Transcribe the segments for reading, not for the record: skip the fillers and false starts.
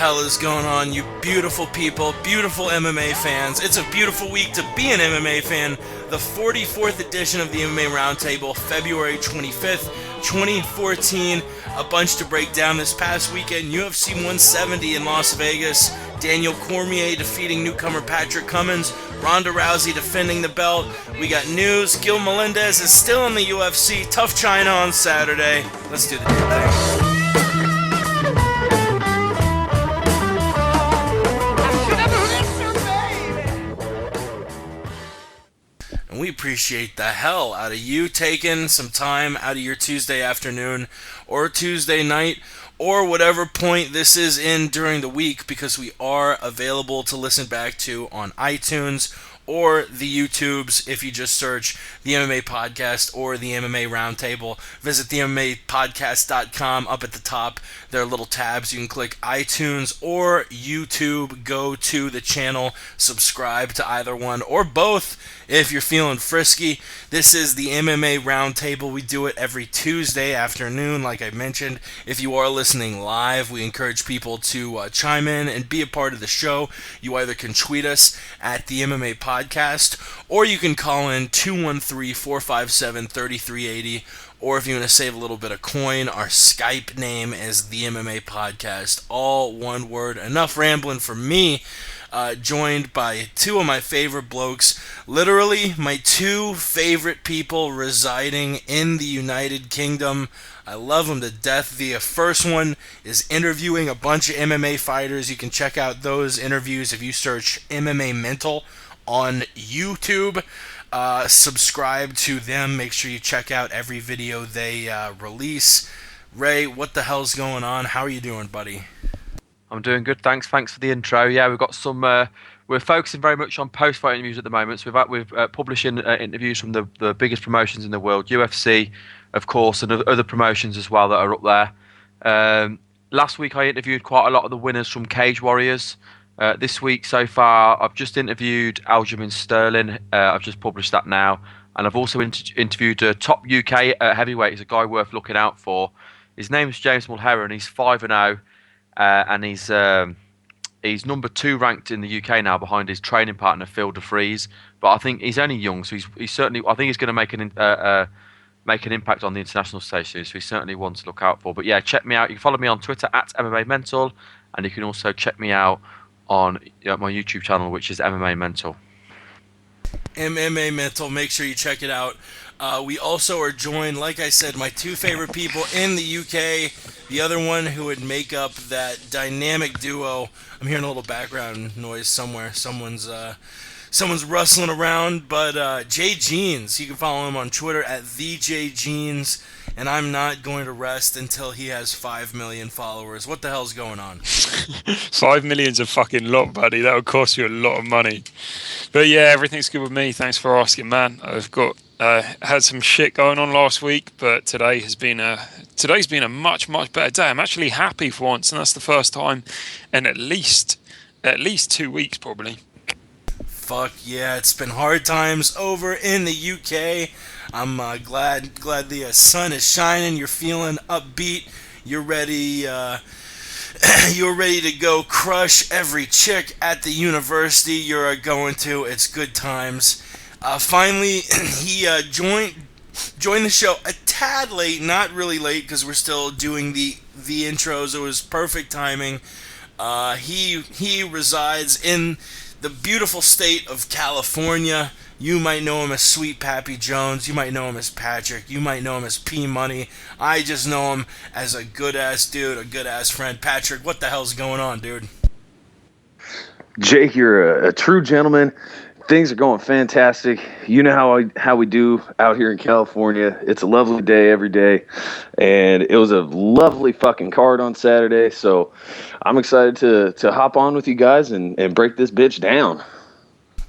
hell is going on, you beautiful people, beautiful MMA fans? It's a beautiful week to be an MMA fan. The 44th edition of the MMA Roundtable, February 25th, 2014. A bunch to break down this past weekend. UFC 170 in Las Vegas. Daniel Cormier defeating newcomer Patrick Cummins. Ronda Rousey defending the belt. We got news. Gilbert Melendez is still in the UFC. TUF China on Saturday. Let's do the damn thing. And we appreciate the hell out of you taking some time out of your Tuesday afternoon or Tuesday night or whatever point this is in during the week, because we are available to listen back to on iTunes or the YouTubes. If you just search the MMA Podcast or the MMA Roundtable, visit the MMApodcast.com. Up at the top, there are little tabs. You can click iTunes or YouTube. Go to the channel, subscribe to either one or both if you're feeling frisky. This is the MMA Roundtable. We do it every Tuesday afternoon, like I mentioned. If you are listening live, we encourage people to chime in and be a part of the show. You either can tweet us at the MMA Podcast, or you can call in 213-457-3380, or if you want to save a little bit of coin, our Skype name is the MMA Podcast, all one word. Enough rambling for me. Joined by two of my favorite blokes, literally my two favorite people residing in the United Kingdom. I love them to death. The first one is interviewing a bunch of MMA fighters. You can check out those interviews if you search MMA Mental on YouTube. Subscribe to them. Make sure you check out every video they release. Ray, what the hell's going on? How are you doing, buddy? I'm doing good, thanks. Thanks for the intro. Yeah, we've got some. We're focusing very much on post-fight interviews at the moment. So we're publishing interviews from the biggest promotions in the world, UFC, of course, and other promotions as well that are up there. Last week I interviewed quite a lot of the winners from Cage Warriors. This week so far, I've just interviewed Aljamain Sterling. I've just published that now, and I've also interviewed a top UK heavyweight. He's a guy worth looking out for. His name's James Mulhera, and he's 5-0. And he's number 2 ranked in the UK now, behind his training partner Phil DeFries. But I think he's only young, so he's certainly. I think he's going to make an impact on the international stage soon. So he's certainly one to look out for. But yeah, check me out. You can follow me on Twitter at MMA Mental, and you can also check me out on my YouTube channel, which is MMA Mental. MMA Mental. Make sure you check it out. We also are joined, like I said, my two favorite people in the UK. The other one who would make up that dynamic duo. I'm hearing a little background noise somewhere. Someone's rustling around. But Jay Jeans, you can follow him on Twitter at TheJJeans. And I'm not going to rest until he has 5 million followers. What the hell's going on? 5 million's a fucking lot, buddy. That would cost you a lot of money. But yeah, everything's good with me. Thanks for asking, man. I've got had some shit going on last week, but today's been a much better day. I'm actually happy for once, and that's the first time in at least 2 weeks, probably. Fuck yeah, it's been hard times over in the UK. I'm glad the sun is shining. You're feeling upbeat. You're ready. You're ready to go crush every chick at the university you're going to. It's good times. Finally, he joined the show a tad late, not really late because we're still doing the intros. It was perfect timing. He resides in the beautiful state of California. You might know him as Sweet Pappy Jones. You might know him as Patrick. You might know him as P Money. I just know him as a good-ass dude, a good-ass friend. Patrick, what the hell's going on, dude? Jake, you're a true gentleman. Things are going fantastic. You know how we do out here in California. It's a lovely day every day. And it was a lovely fucking card on Saturday. So I'm excited to hop on with you guys and break this bitch down.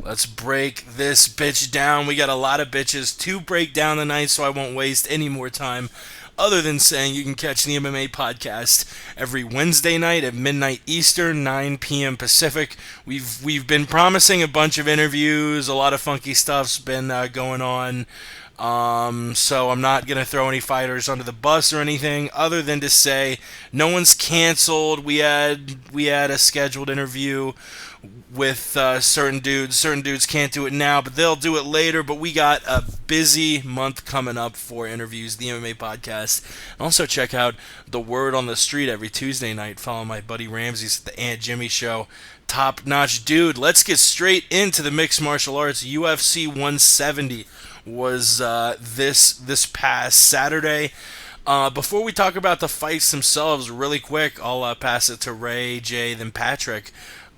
Let's break this bitch down. We got a lot of bitches to break down tonight, so I won't waste any more time other than saying you can catch the MMA podcast every Wednesday night at midnight Eastern, 9 p.m. Pacific. We've been promising a bunch of interviews. A lot of funky stuff's been going on. So I'm not going to throw any fighters under the bus or anything other than to say no one's canceled. We had a scheduled interview with certain dudes. Certain dudes can't do it now, but they'll do it later. But we got a busy month coming up for interviews, the MMA podcast. And also check out The Word on the Street every Tuesday night. Follow my buddy Ramses at the Aunt Jimmy Show. Top-notch dude. Let's get straight into the mixed martial arts. UFC 170 was this past Saturday. Before we talk about the fights themselves, really quick, I'll pass it to Ray, Jay, then Patrick.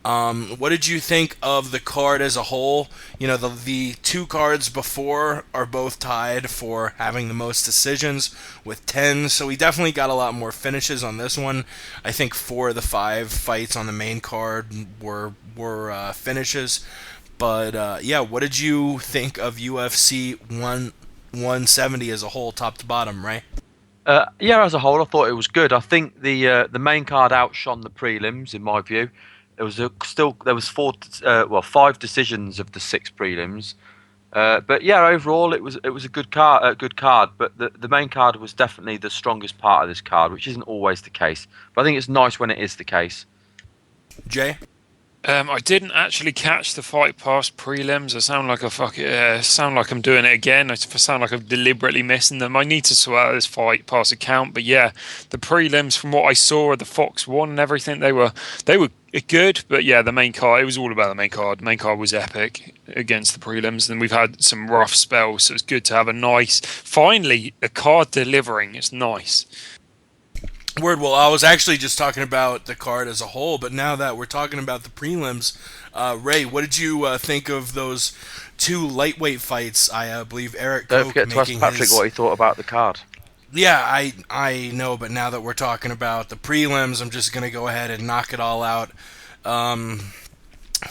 What did you think of the card as a whole? You know, the two cards before are both tied for having the most decisions with 10, so we definitely got a lot more finishes on this one. I think 4 of the 5 fights on the main card were finishes. But, yeah, what did you think of UFC 170 as a whole, top to bottom, Ray? Yeah, as a whole, I thought it was good. I think the main card outshone the prelims, in my view. There was 5 decisions of the 6 prelims. But yeah, overall, it was a good card. But the main card was definitely the strongest part of this card, which isn't always the case. But I think it's nice when it is the case. Jay? I didn't actually catch the Fight Pass prelims. I sound like I'm doing it again. I sound like I'm deliberately missing them. I need to sort out this Fight Pass account. But yeah, the prelims, from what I saw of the Fox One and everything, they were good. But yeah, the main card, it was all about the main card. The main card was epic against the prelims, and we've had some rough spells. So it's good to have finally a card delivering. It's nice. Word. Well, I was actually just talking about the card as a whole, but now that we're talking about the prelims, Ray, what did you think of those 2 lightweight fights? I believe Eric Koch. Don't forget to ask Patrick what he thought about the card. Yeah, I know, but now that we're talking about the prelims, I'm just going to go ahead and knock it all out.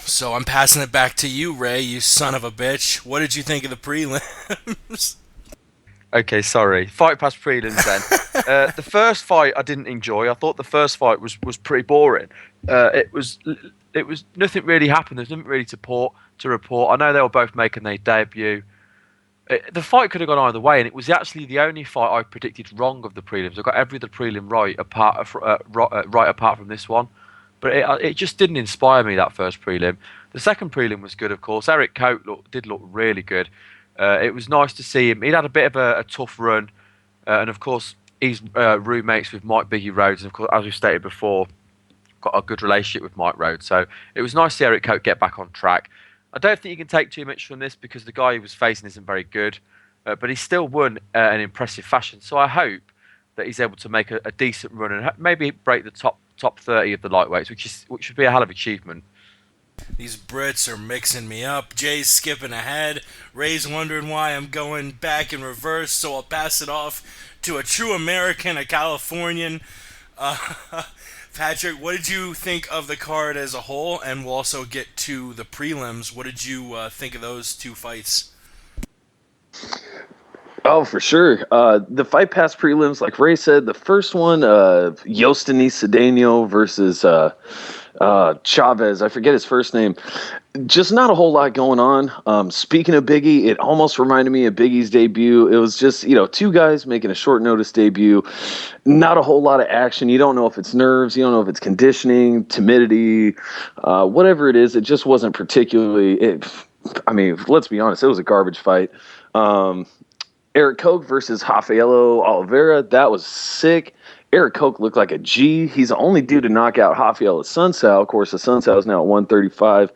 So I'm passing it back to you, Ray, you son of a bitch. What did you think of the prelims? Okay, sorry. Fight Pass prelims then. The first fight I didn't enjoy. I thought the first fight was pretty boring. It was nothing really happened. There's nothing really to report. I know they were both making their debut. The fight could have gone either way, and it was actually the only fight I predicted wrong of the prelims. I got every other prelim right apart from this one, but it just didn't inspire me, that first prelim. The second prelim was good, of course. Eric Koch did look really good. It was nice to see him. He'd had a bit of a tough run, and of course he's roommates with Mike Biggie Rhodes, and of course, as we stated before, got a good relationship with Mike Rhodes. So it was nice to see Eric Koch get back on track. I don't think you can take too much from this because the guy he was facing isn't very good, but he still won in impressive fashion. So I hope that he's able to make a decent run and maybe break the top 30 of the lightweights, which would be a hell of achievement. These Brits are mixing me up. Jay's skipping ahead. Ray's wondering why I'm going back in reverse, so I'll pass it off to a true American, a Californian. Patrick, what did you think of the card as a whole? And we'll also get to the prelims. What did you think of those 2 fights? Oh, for sure. The Fight Pass prelims, like Ray said, the first one, Yostani Cedeno versus Chavez. I forget his first name. Just not a whole lot going on. Speaking of Biggie, it almost reminded me of Biggie's debut. It was just, 2 guys making a short notice debut. Not a whole lot of action. You don't know if it's nerves. You don't know if it's conditioning, timidity, whatever it is. It just wasn't particularly. Let's be honest. It was a garbage fight. Eric Koch versus Rafael Oliveira. That was sick. Eric Koch looked like a G. He's the only dude to knock out Rafael Assunção. Of course, Assunção is now at 135.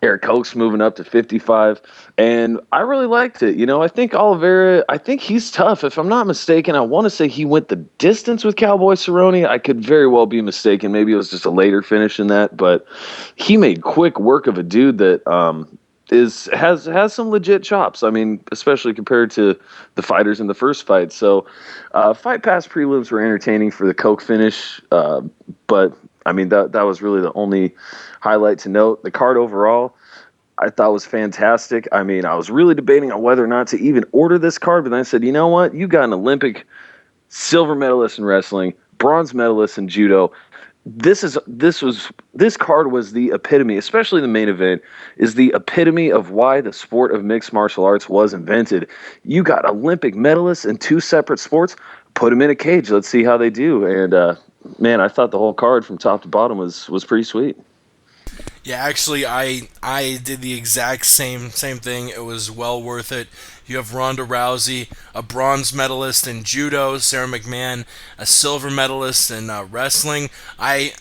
Eric Koch's moving up to 55. And I really liked it. I think Oliveira, he's tough. If I'm not mistaken, I want to say he went the distance with Cowboy Cerrone. I could very well be mistaken. Maybe it was just a later finish in that. But he made quick work of a dude that has some legit chops. Especially compared to the fighters in the first fight. So, Fight Pass prelims were entertaining for the Koch finish, but that was really the only highlight to note. The card overall, I thought was fantastic. I was really debating on whether or not to even order this card, but then I said, you know what? You got an Olympic silver medalist in wrestling, bronze medalist in judo. This card was the epitome, especially the main event, is the epitome of why the sport of mixed martial arts was invented. You got Olympic medalists in two separate sports, put them in a cage. Let's see how they do. And man, I thought the whole card from top to bottom was pretty sweet. Yeah, actually, I did the exact same thing. It was well worth it. You have Ronda Rousey, a bronze medalist in judo, Sarah McMahon, a silver medalist in wrestling. I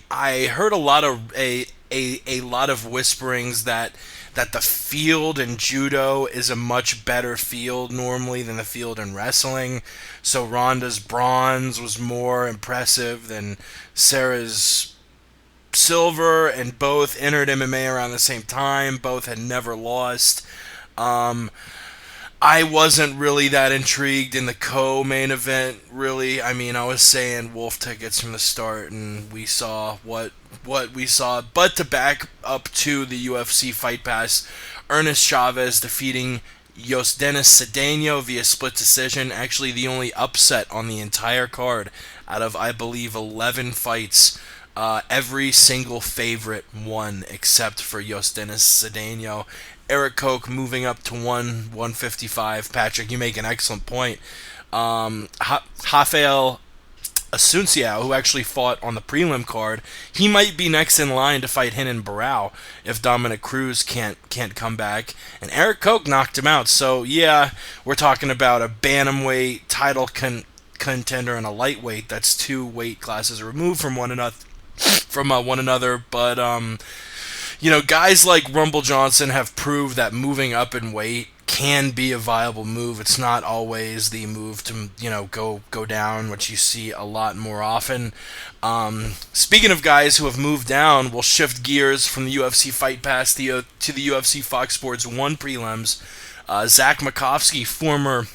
heard a lot of lot of whisperings that the field in judo is a much better field normally than the field in wrestling. So Ronda's bronze was more impressive than Sarah's silver, and both entered MMA around the same time. Both had never lost. I wasn't really that intrigued in the co-main event, really. I mean, I was saying Wolf tickets from the start, and we saw what we saw. But to back up to the UFC Fight Pass, Ernest Chavez defeating Yosdenis Cedeno via split decision. Actually, the only upset on the entire card out of, I believe, 11 fights. Every single favorite won except for Yosdenis Cedeno. Eric Koch moving up to 155. Patrick, you make an excellent point. Rafael Asunciao, who actually fought on the prelim card, he might be next in line to fight Renan Barão if Dominic Cruz can't come back. And Eric Koch knocked him out. So yeah, we're talking about a bantamweight title contender and a lightweight. That's two weight classes removed from one another. But guys like Rumble Johnson have proved that moving up in weight can be a viable move. It's not always the move to go down, which you see a lot more often. Speaking of guys who have moved down, we'll shift gears from the UFC Fight Pass to the UFC Fox Sports 1 prelims. Zach Makovsky, former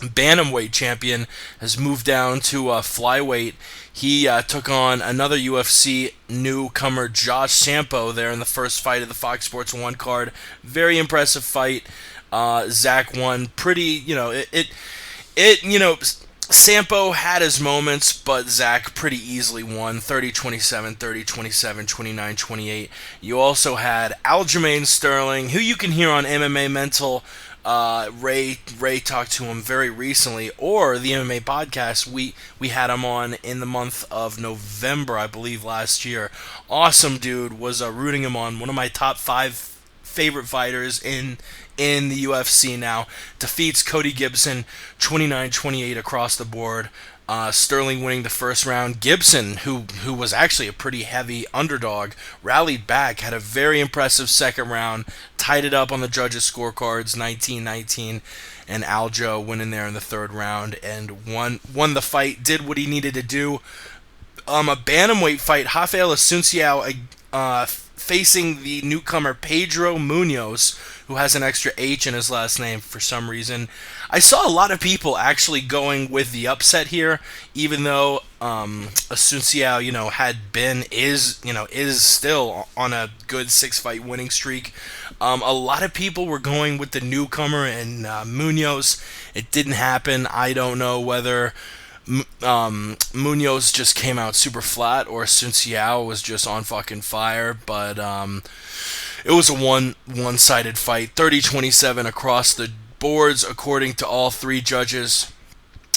bantamweight champion, has moved down to flyweight. He took on another UFC newcomer, Josh Sampo, there in the first fight of the Fox Sports 1 card. Very impressive fight. Zach won pretty, Sampo had his moments, but Zach pretty easily won 30-27, 30-27, 29-28. You also had Aljamain Sterling, who you can hear on MMA Mental. Ray talked to him very recently, or the MMA podcast. We had him on in the month of November, I believe, last year. Awesome dude. Was rooting him on. One of my top 5 favorite fighters in the UFC now. Defeats Cody Gibson 29-28 across the board. Sterling winning the first round. Gibson, who was actually a pretty heavy underdog, rallied back, had a very impressive second round, tied it up on the judges' scorecards, 19-19, and Aljo went in there in the third round and won the fight, did what he needed to do. A bantamweight fight, Rafael Asunciao facing the newcomer Pedro Munoz, who has an extra H in his last name for some reason. I saw a lot of people actually going with the upset here, even though Asunciao, is still on a good 6-fight winning streak. A lot of people were going with the newcomer and Munoz. It didn't happen. I don't know whether Munoz just came out super flat or Asunciao was just on fucking fire, but it was a one-sided fight, 30-27 across the boards according to all 3 judges.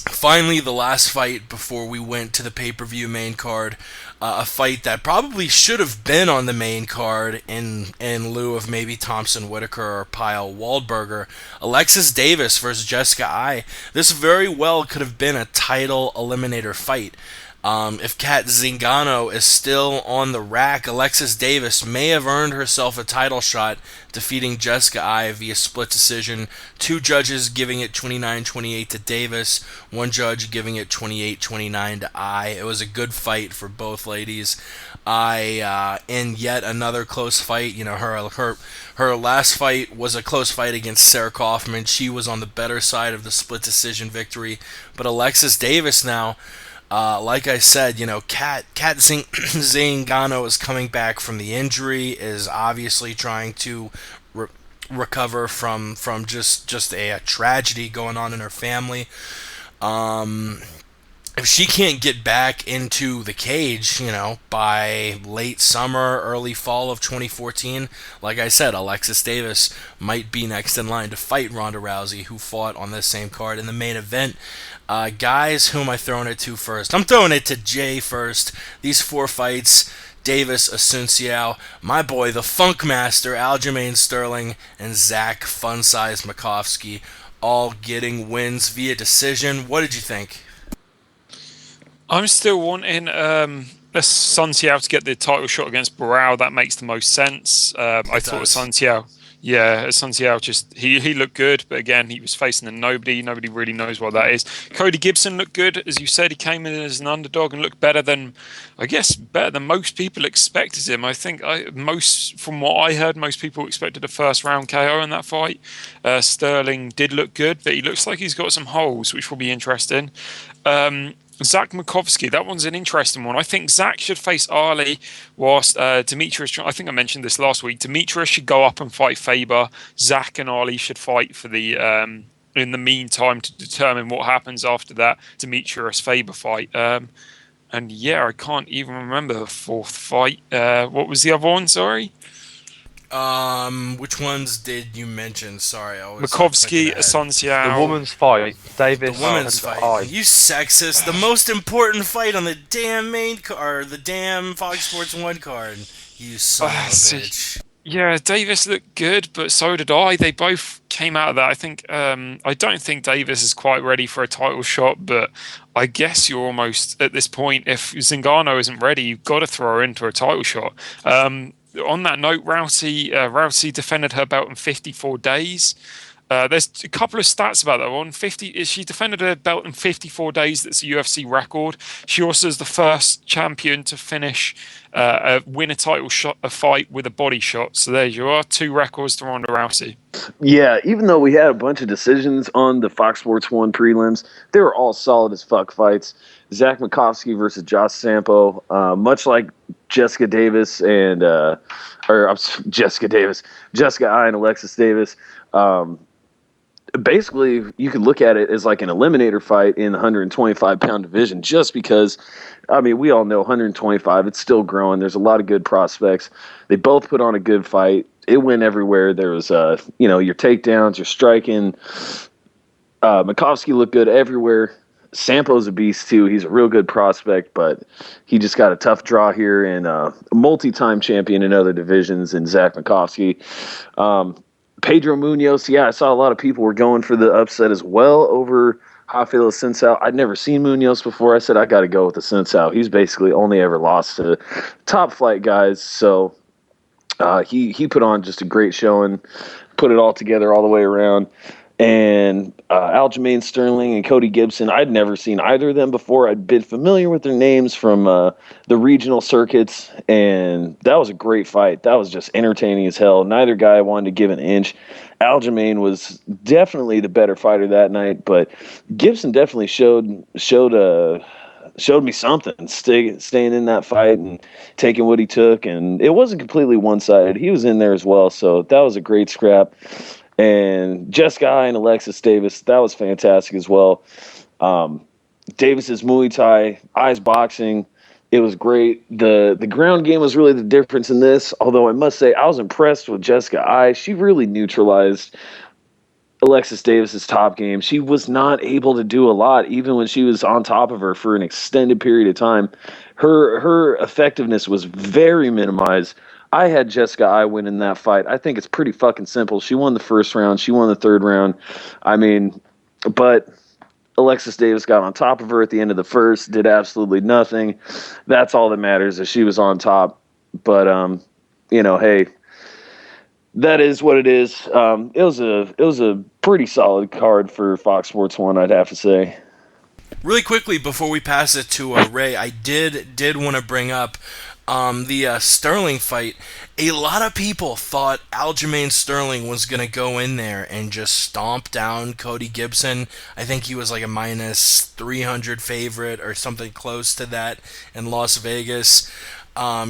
Finally, the last fight before we went to the pay-per-view main card, a fight that probably should have been on the main card in lieu of maybe Thompson Whitaker or Pyle Waldberger. Alexis Davis versus Jessica Ai. This very well could have been a title eliminator fight. If Kat Zingano is still on the rack, Alexis Davis may have earned herself a title shot, defeating Jessica Ai via split decision. 2 judges giving it 29-28 to Davis, 1 judge giving it 28-29 to Ai. It was a good fight for both ladies. Ai in yet another close fight. Her last fight was a close fight against Sarah Kaufman. She was on the better side of the split decision victory, but Alexis Davis now. Like I said, Kat Zingano is coming back from the injury, is obviously trying to recover from just a tragedy going on in her family. if she can't get back into the cage, by late summer, early fall of 2014, like I said, Alexis Davis might be next in line to fight Ronda Rousey, who fought on this same card in the main event. Guys, who am I throwing it to first? I'm throwing it to Jay first. These 4 fights: Davis, Asunciao, my boy, the Funk Master, Aljamain Sterling, and Zach Fun-Size Makovsky, all getting wins via decision. What did you think? I'm still wanting Sun Xiao to get the title shot against Barao. That makes the most sense. I thought Sun Xiao, Sun Xiao just he looked good, but again he was facing a nobody. Nobody really knows what that is. Cody Gibson looked good, as you said. He came in as an underdog and looked better than most people expected him. I think from what I heard, most people expected a first round KO in that fight. Sterling did look good, but he looks like he's got some holes, which will be interesting. Zach Makovsky, that one's an interesting one. I think Zach should face Ali, whilst Demetrius, I think I mentioned this last week, Demetrius should go up and fight Faber. Zach and Ali should fight for the in the meantime to determine what happens after that Demetrius-Faber fight. I can't even remember the 4th fight. What was the other one, sorry? Which ones did you mention? Sorry, I was Makovsky, Asunciao. The woman's fight, Davis. The women's fight. You sexist. The most important fight on the damn the damn Fox Sports 1 card. You son of a bitch. Yeah, Davis looked good, but so did I. They both came out of that. I think I don't think Davis is quite ready for a title shot, but I guess you're almost at this point. If Zingano isn't ready, you've got to throw her into a title shot. On that note, Rousey defended her belt in 54 days. There's a couple of stats about that one. She defended her belt in 54 days. That's a UFC record. She also is the first champion to win a title shot, a fight with a body shot. So there you are, 2 records to Ronda Rousey. Yeah, even though we had a bunch of decisions on the Fox Sports 1 prelims, they were all solid as fuck fights. Zach Makovsky versus Josh Sampo, much like Jessica Eye and Alexis Davis. Basically, you could look at it as like an eliminator fight in the 125-pound division, just because, we all know 125, it's still growing. There's a lot of good prospects. They both put on a good fight. It went everywhere. There was, your takedowns, your striking. Makovsky looked good everywhere. Sampo's a beast, too. He's a real good prospect, but he just got a tough draw here, and a multi-time champion in other divisions in Zach Makovsky. Pedro Munoz, I saw a lot of people were going for the upset as well over Rafael Assunção. I'd never seen Munoz before. I said, I got to go with Assunção. He's basically only ever lost to top flight guys, so he put on just a great showing, put it all together all the way around. And Aljamain Sterling and Cody Gibson, I'd never seen either of them before. I'd been familiar with their names from the regional circuits, and that was a great fight. That was just entertaining as hell. Neither guy wanted to give an inch. Aljamain was definitely the better fighter that night, but Gibson definitely showed me something, staying in that fight and taking what he took, and it wasn't completely one-sided. He was in there as well, so that was a great scrap. And Jessica Eye and Alexis Davis, that was fantastic as well. Davis's Muay Thai, Eye's boxing, it was great. The ground game was really the difference in this, although I must say I was impressed with Jessica Eye. She really neutralized Alexis Davis's top game. She was not able to do a lot, even when she was on top of her for an extended period of time. Her effectiveness was very minimized. I had Jessica Eye win in that fight. I think it's pretty fucking simple. She won the first round. She won the third round. But Alexis Davis got on top of her at the end of the first, did absolutely nothing. That's all that matters, is she was on top. But, hey, that is what it is. It was a pretty solid card for Fox Sports 1, I'd have to say. Really quickly, before we pass it to Ray, I did want to bring up the Sterling fight. A lot of people thought Aljamain Sterling was going to go in there and just stomp down Cody Gibson. I think he was like a minus 300 favorite or something close to that in Las Vegas.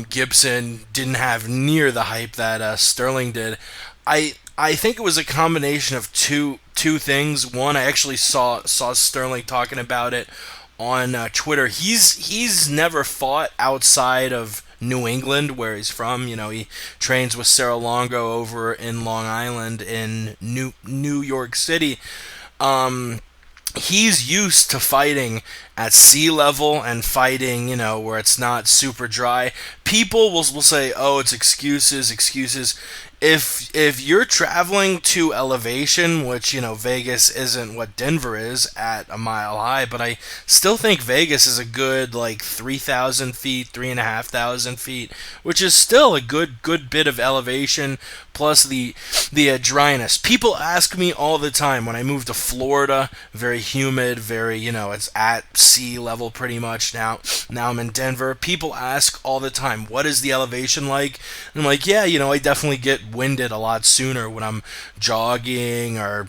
Gibson didn't have near the hype that Sterling did. I think it was a combination of two things. One, I actually saw Sterling talking about it on Twitter. He's never fought outside of New England, where he's from. He trains with Sarah Longo over in Long Island in New York City. He's used to fighting at sea level and fighting, where it's not super dry. People will say, "Oh, it's excuses." If you're traveling to elevation, which Vegas isn't what Denver is at a mile high, but I still think Vegas is a good 3,000 feet, 3,500 feet, which is still a good bit of elevation plus the dryness. People ask me all the time when I moved to Florida, very humid, very it's at sea level pretty much now. Now I'm in Denver. People ask all the time, what is the elevation like? And I'm like, yeah, I definitely get winded a lot sooner when I'm jogging or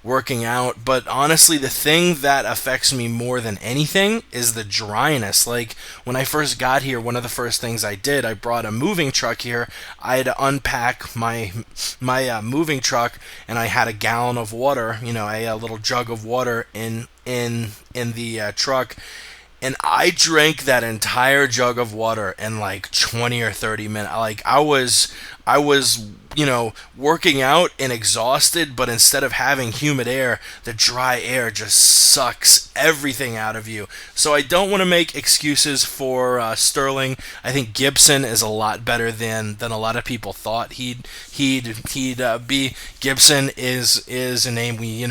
working out. But honestly, the thing that affects me more than anything is the dryness. Like when I first got here, one of the first things I did, I brought a moving truck here. I had to unpack my moving truck, and I had a gallon of water, a little jug of water in the truck. And I drank that entire jug of water in 20 or 30 minutes. I was working out and exhausted, but instead of having humid air, the dry air just sucks everything out of you. So I don't want to make excuses for Sterling. I think Gibson is a lot better than a lot of people thought he'd be. Gibson is a name we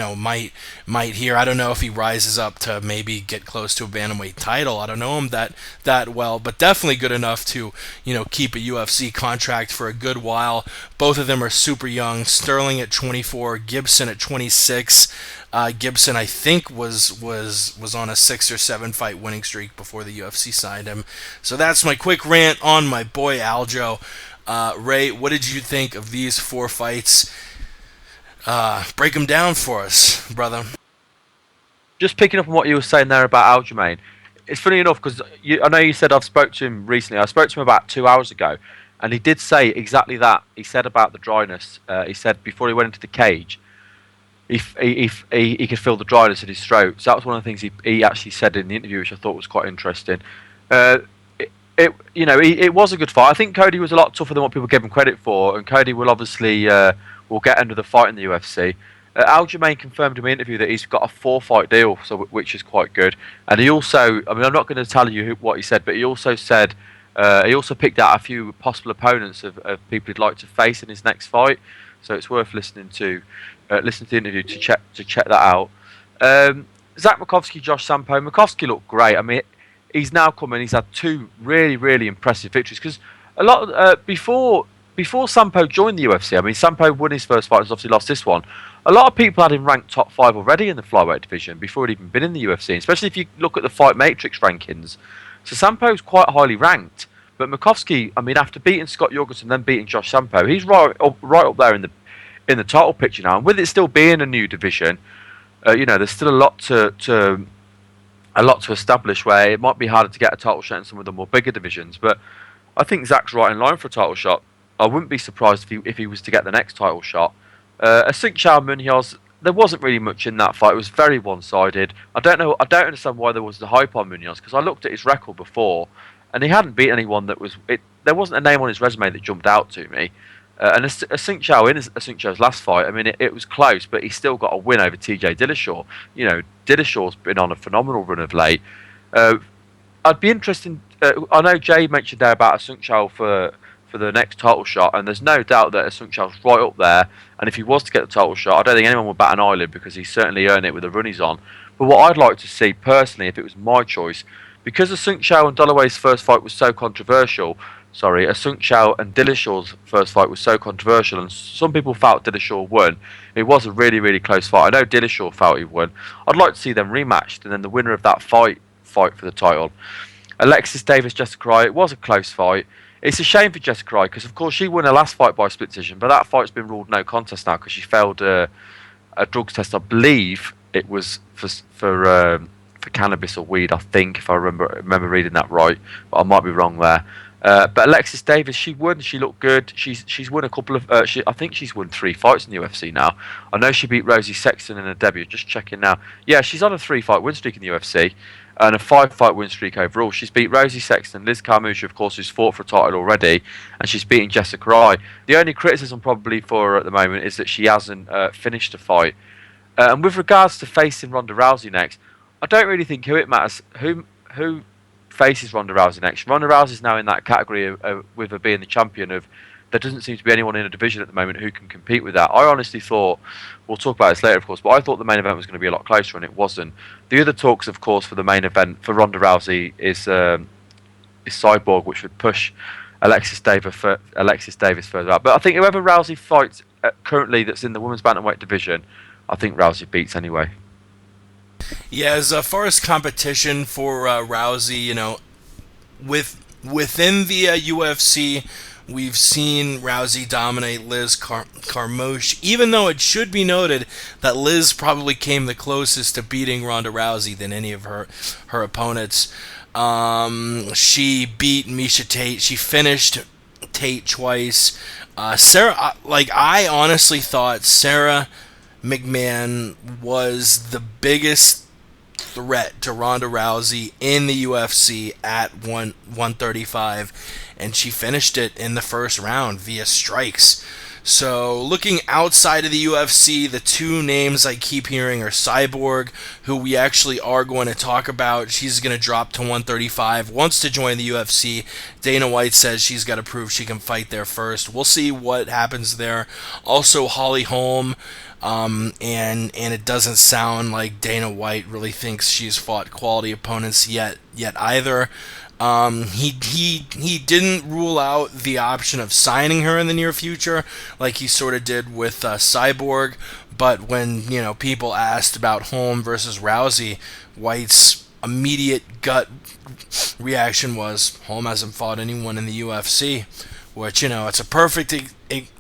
might hear. I don't know if he rises up to maybe get close to a bantamweight title. I don't know him that well, but definitely good enough to keep a UFC contract for a good while. Both of them are super young. Sterling at 24, Gibson at 26. Gibson, I think, was on a 6 or 7 fight winning streak before the UFC signed him. So that's my quick rant on my boy Aljo. Ray, what did you think of these 4 fights? Break them down for us, brother. Just picking up on what you were saying there about Aljamain, it's funny enough because I know you said I've spoke to him recently. I spoke to him about 2 hours ago, and he did say exactly that. He said about the dryness. He said before he went into the cage, he could feel the dryness in his throat. So that was one of the things he actually said in the interview, which I thought was quite interesting. It was a good fight. I think Cody was a lot tougher than what people gave him credit for, and Cody will obviously will get under the fight in the UFC. Aljamain confirmed in my interview that he's got a 4-fight deal, which is quite good. And he also, I'm not going to tell you what he said, but he also said he also picked out a few possible opponents of people he'd like to face in his next fight. So it's worth listening to the interview to check that out. Zach Makovsky, Josh Sampo. Makovsky looked great. I mean, he's now come in. He's had 2 really, really impressive victories because a lot of, before Sampo joined the UFC. I mean, Sampo won his first fight, and obviously lost this one. A lot of people had him ranked top 5 already in the flyweight division before he'd even been in the UFC, especially if you look at the Fight Matrix rankings. So Sampo's quite highly ranked, but Makovsky, I mean, after beating Scott Jorgensen, then beating Josh Sampo, he's right up there in the title picture now. And with it still being a new division, there's still a lot to establish. Where it might be harder to get a title shot in some of the more bigger divisions, but I think Zach's right in line for a title shot. I wouldn't be surprised if he was to get the next title shot. Assunção Munoz, there wasn't really much in that fight. It was very one-sided. I don't understand why there was the hype on Munoz, because I looked at his record before, and he hadn't beat anyone that was. There wasn't a name on his resume that jumped out to me. And Assunção in Assunção's last fight, I mean, it was close, but he still got a win over TJ Dillashaw. Dillashaw's been on a phenomenal run of late. I'd be interested. I know Jay mentioned there about Assunção for the next title shot, and there's no doubt that Assunção's right up there. And if he was to get the title shot, I don't think anyone would bat an eyelid because he's certainly earned it with the run he's on. But what I'd like to see personally, if it was my choice, because Assunção and Holloway's first fight was so controversial. Assunção and Dillashaw's first fight was so controversial, and some people felt Dillashaw won. It was a really, really close fight. I know Dillashaw felt he won. I'd like to see them rematched, and then the winner of that fight for the title. Alexis Davis, Jessica Eye, it was a close fight. It's a shame for Jessica Eye because, of course, she won her last fight by split decision, but that fight's been ruled no contest now because she failed a drugs test. I believe it was for cannabis or weed. I think, if I remember reading that right, but I might be wrong there. But Alexis Davis, she won. She looked good. She's won a couple of. I think she's won 3 fights in the UFC now. I know she beat Rosie Sexton in her debut. Just checking now. Yeah, she's on a 3-fight win streak in the UFC and a 5-fight win streak overall. She's beat Rosie Sexton, Liz Carmouche, of course, who's fought for a title already, and she's beating Jessica Rai. The only criticism probably for her at the moment is that she hasn't finished a fight. And with regards to facing Ronda Rousey next, I don't really think who it matters. Who faces Ronda Rousey next? Ronda Rousey's now in that category of with her being the champion of. There doesn't seem to be anyone in a division at the moment who can compete with that. I honestly thought, we'll talk about this later, of course, but I thought the main event was going to be a lot closer, and it wasn't. The other talks, of course, for the main event for Ronda Rousey is Cyborg, which would push Alexis Davis further up. But I think whoever Rousey fights currently that's in the women's bantamweight division, I think Rousey beats anyway. Yeah, as far as competition for Rousey, within the UFC, we've seen Rousey dominate Liz Carmouche, even though it should be noted that Liz probably came the closest to beating Ronda Rousey than any of her opponents. She beat Miesha Tate. She finished Tate twice. I honestly thought Sarah McMahon was the biggest threat to Ronda Rousey in the UFC at 135, and she finished it in the first round via strikes. So looking outside of the UFC, the 2 names I keep hearing are Cyborg, who we actually are going to talk about. She's going to drop to 135, wants to join the UFC. Dana White says she's got to prove she can fight there first. We'll see what happens there. Also Holly Holm, and it doesn't sound like Dana White really thinks she's fought quality opponents yet either. He didn't rule out the option of signing her in the near future, like he sort of did with Cyborg. But when people asked about Holm versus Rousey, White's immediate gut reaction was Holm hasn't fought anyone in the UFC, which it's a perfect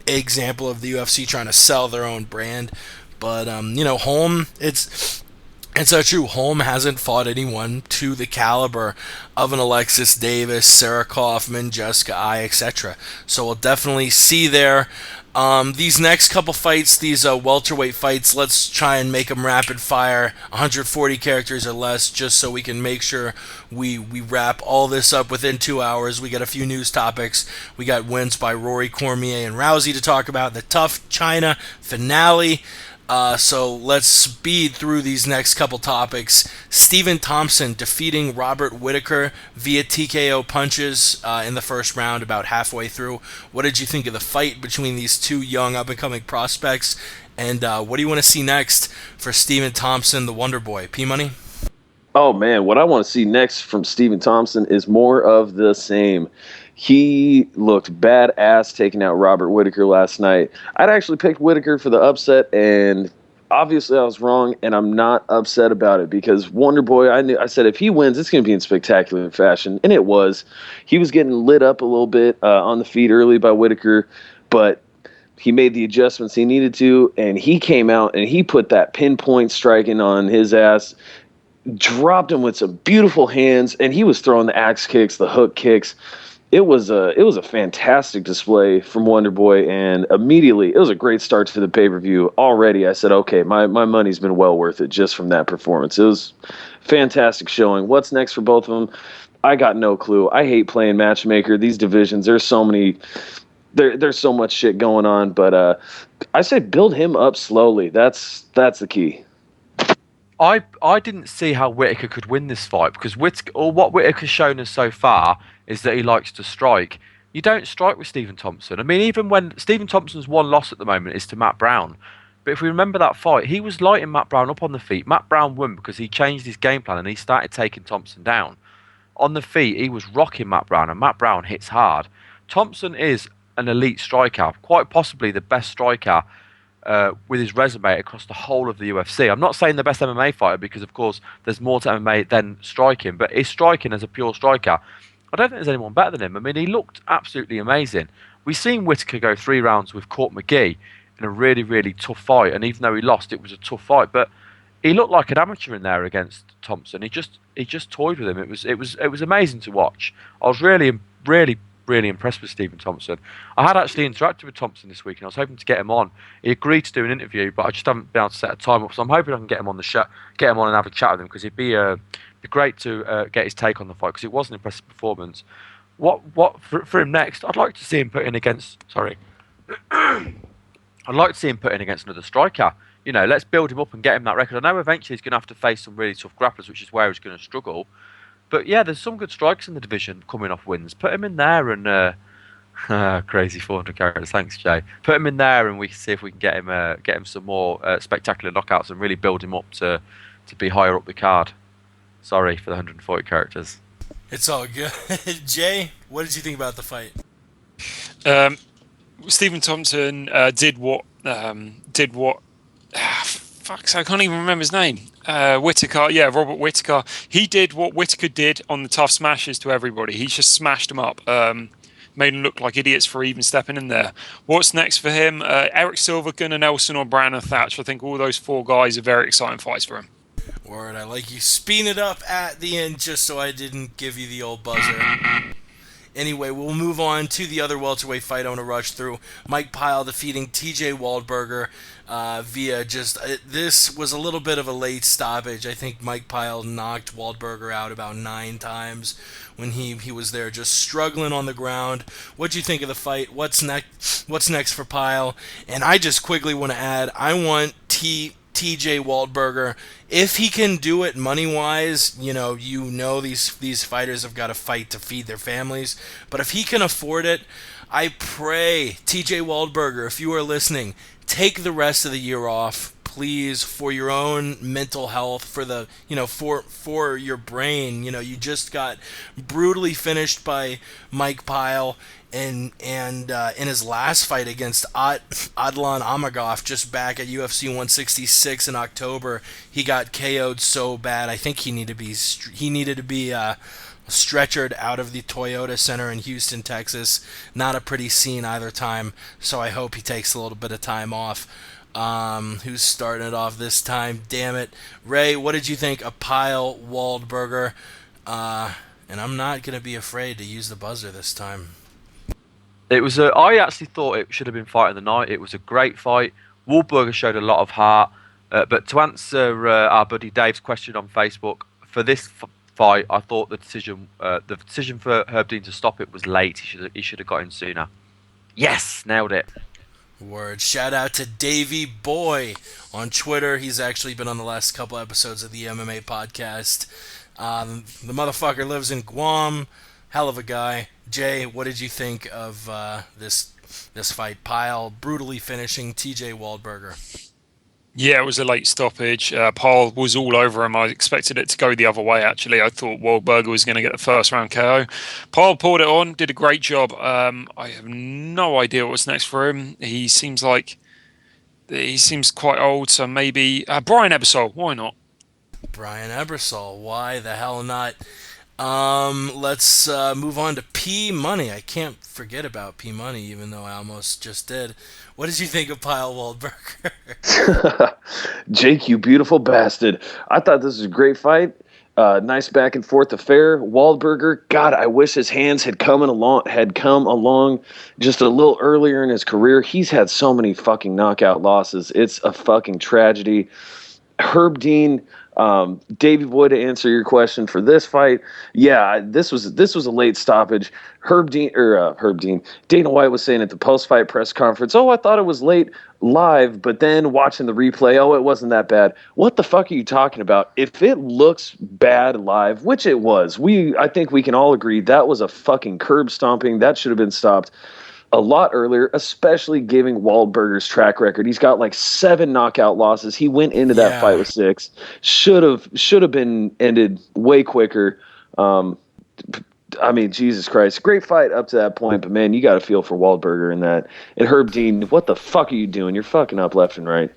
example of the UFC trying to sell their own brand. But Holm, it's not true. Holm hasn't fought anyone to the caliber of an Alexis Davis, Sarah Kaufman, Jessica Ai, etc. So we'll definitely see there. These next couple fights, these welterweight fights, let's try and make them rapid fire, 140 characters or less, just so we can make sure we wrap all this up within 2 hours. We got a few news topics. We got wins by Rory Cormier and Rousey to talk about, the TUF China Finale. So let's speed through these next couple topics. Stephen Thompson defeating Robert Whittaker via TKO punches in the first round about halfway through. What did you think of the fight between these 2 young up-and-coming prospects? And what do you want to see next for Stephen Thompson, the Wonder Boy? P-Money? Oh, man, what I want to see next from Stephen Thompson is more of the same. He looked badass taking out Robert Whittaker last night. I'd actually picked Whittaker for the upset, and obviously I was wrong, and I'm not upset about it because Wonder Boy, I said if he wins, it's going to be in spectacular fashion, and it was. He was getting lit up a little bit on the feet early by Whittaker, but he made the adjustments he needed to, and he came out and he put that pinpoint striking on his ass, dropped him with some beautiful hands, and he was throwing the axe kicks, the hook kicks. It was a fantastic display from Wonder Boy, and immediately it was a great start to the pay-per-view. Already I said, okay, my money's been well worth it just from that performance. It was fantastic showing. What's next for both of them? I got no clue. I hate playing matchmaker. These divisions, there's so much shit going on, but I say build him up slowly. That's the key. I didn't see how Whittaker could win this fight because what Whittaker's shown us so far is that he likes to strike. You don't strike with Stephen Thompson. I mean, even when Stephen Thompson's one loss at the moment is to Matt Brown. But if we remember that fight, he was lighting Matt Brown up on the feet. Matt Brown won because he changed his game plan and he started taking Thompson down. On the feet, he was rocking Matt Brown, and Matt Brown hits hard. Thompson is an elite striker, quite possibly the best striker with his resume across the whole of the UFC. I'm not saying the best MMA fighter because, of course, there's more to MMA than striking, but his striking as a pure striker, I don't think there's anyone better than him. I mean, he looked absolutely amazing. We've seen Whittaker go 3 rounds with Court McGee in a really, really tough fight, and even though he lost, it was a tough fight. But he looked like an amateur in there against Thompson. He just toyed with him. It was amazing to watch. I was really really impressed with Stephen Thompson. I had actually interacted with Thompson this week, and I was hoping to get him on. He agreed to do an interview, but I just haven't been able to set a time up. So I'm hoping I can get him on the show, get him on and have a chat with him, because it'd be great to get his take on the fight, because it was an impressive performance. What for him next? I'd like to see him put in against. Sorry. I'd like to see him put in against another striker. You know, let's build him up and get him that record. I know eventually he's going to have to face some really tough grapplers, which is where he's going to struggle. But yeah, there's some good strikers in the division coming off wins. Put him in there and crazy 400 characters. Thanks, Jay. Put him in there and we can see if we can get him some more spectacular knockouts and really build him up to be higher up the card. Sorry for the 140 characters. It's all good. Jay, what did you think about the fight? Stephen Thompson did what fuck, I can't even remember his name. Whittaker, Robert Whittaker. He did what Whittaker did on the Tough Smashes to everybody. He just smashed them up. Made them look like idiots for even stepping in there. What's next for him? Eric Silva, Gunnar Nelson, or Brandon Thatch. I think all those four guys are very exciting fights for him. Word, I like you speeding it up at the end just so I didn't give you the old buzzer. Anyway, we'll move on to the other welterweight fight I want to rush through. Mike Pyle defeating TJ Waldberger via just... this was a little bit of a late stoppage. I think Mike Pyle knocked Waldberger out about 9 times when he was there just struggling on the ground. What'd you think of the fight? What's next for Pyle? And I just quickly want to add, I want TJ Waldberger, if he can do it money-wise, these fighters have got to fight to feed their families, but if he can afford it, I pray, TJ Waldberger, if you are listening, take the rest of the year off, please, for your own mental health, for the, for your brain. You just got brutally finished by Mike Pyle. And in his last fight against Adlan Amagov, just back at UFC 166 in October, he got KO'd so bad. I think he needed to be stretchered out of the Toyota Center in Houston, Texas. Not a pretty scene either time. So I hope he takes a little bit of time off. Who's starting it off this time? Damn it, Ray. What did you think of Pyle Waldberger? And I'm not gonna be afraid to use the buzzer this time. It was I actually thought it should have been fight of the night. It was a great fight. Waldberger showed a lot of heart. But to answer our buddy Dave's question on Facebook, for this fight, I thought the decision for Herb Dean to stop it was late. He should have got in sooner. Yes, nailed it. Word. Shout out to Davey Boy on Twitter. He's actually been on the last couple episodes of the MMA podcast. The motherfucker lives in Guam. Hell of a guy. Jay, what did you think of this fight? Pyle brutally finishing TJ Waldberger. Yeah, it was a late stoppage. Pyle was all over him. I expected it to go the other way, actually. I thought Waldberger was going to get the first round KO. Pyle pulled it on, did a great job. I have no idea what's next for him. He seems quite old, so maybe... Brian Ebersol, why not? Brian Ebersol, why the hell not? Let's move on to P Money. I can't forget about P Money, even though I almost just did. What did you think of Pyle Waldberger? Jake, you beautiful bastard. I thought this was a great fight. Nice back and forth affair. Waldberger, God, I wish his hands had come along just a little earlier in his career. He's had so many fucking knockout losses. It's a fucking tragedy. Herb Dean, Davey Boy, to answer your question for this fight, yeah, this was a late stoppage. Dana White was saying at the post-fight press conference, I thought it was late live, but then watching the replay, it wasn't that bad. What the fuck are you talking about? If it looks bad live, which it was, I think we can all agree that was a fucking curb stomping. That should have been stopped a lot earlier, especially given Waldberger's track record. He's got like 7 knockout losses. He went into that fight with 6. Should have been ended way quicker. I mean, Jesus Christ. Great fight up to that point, but man, you got to feel for Waldberger in that. And Herb Dean, what the fuck are you doing? You're fucking up left and right.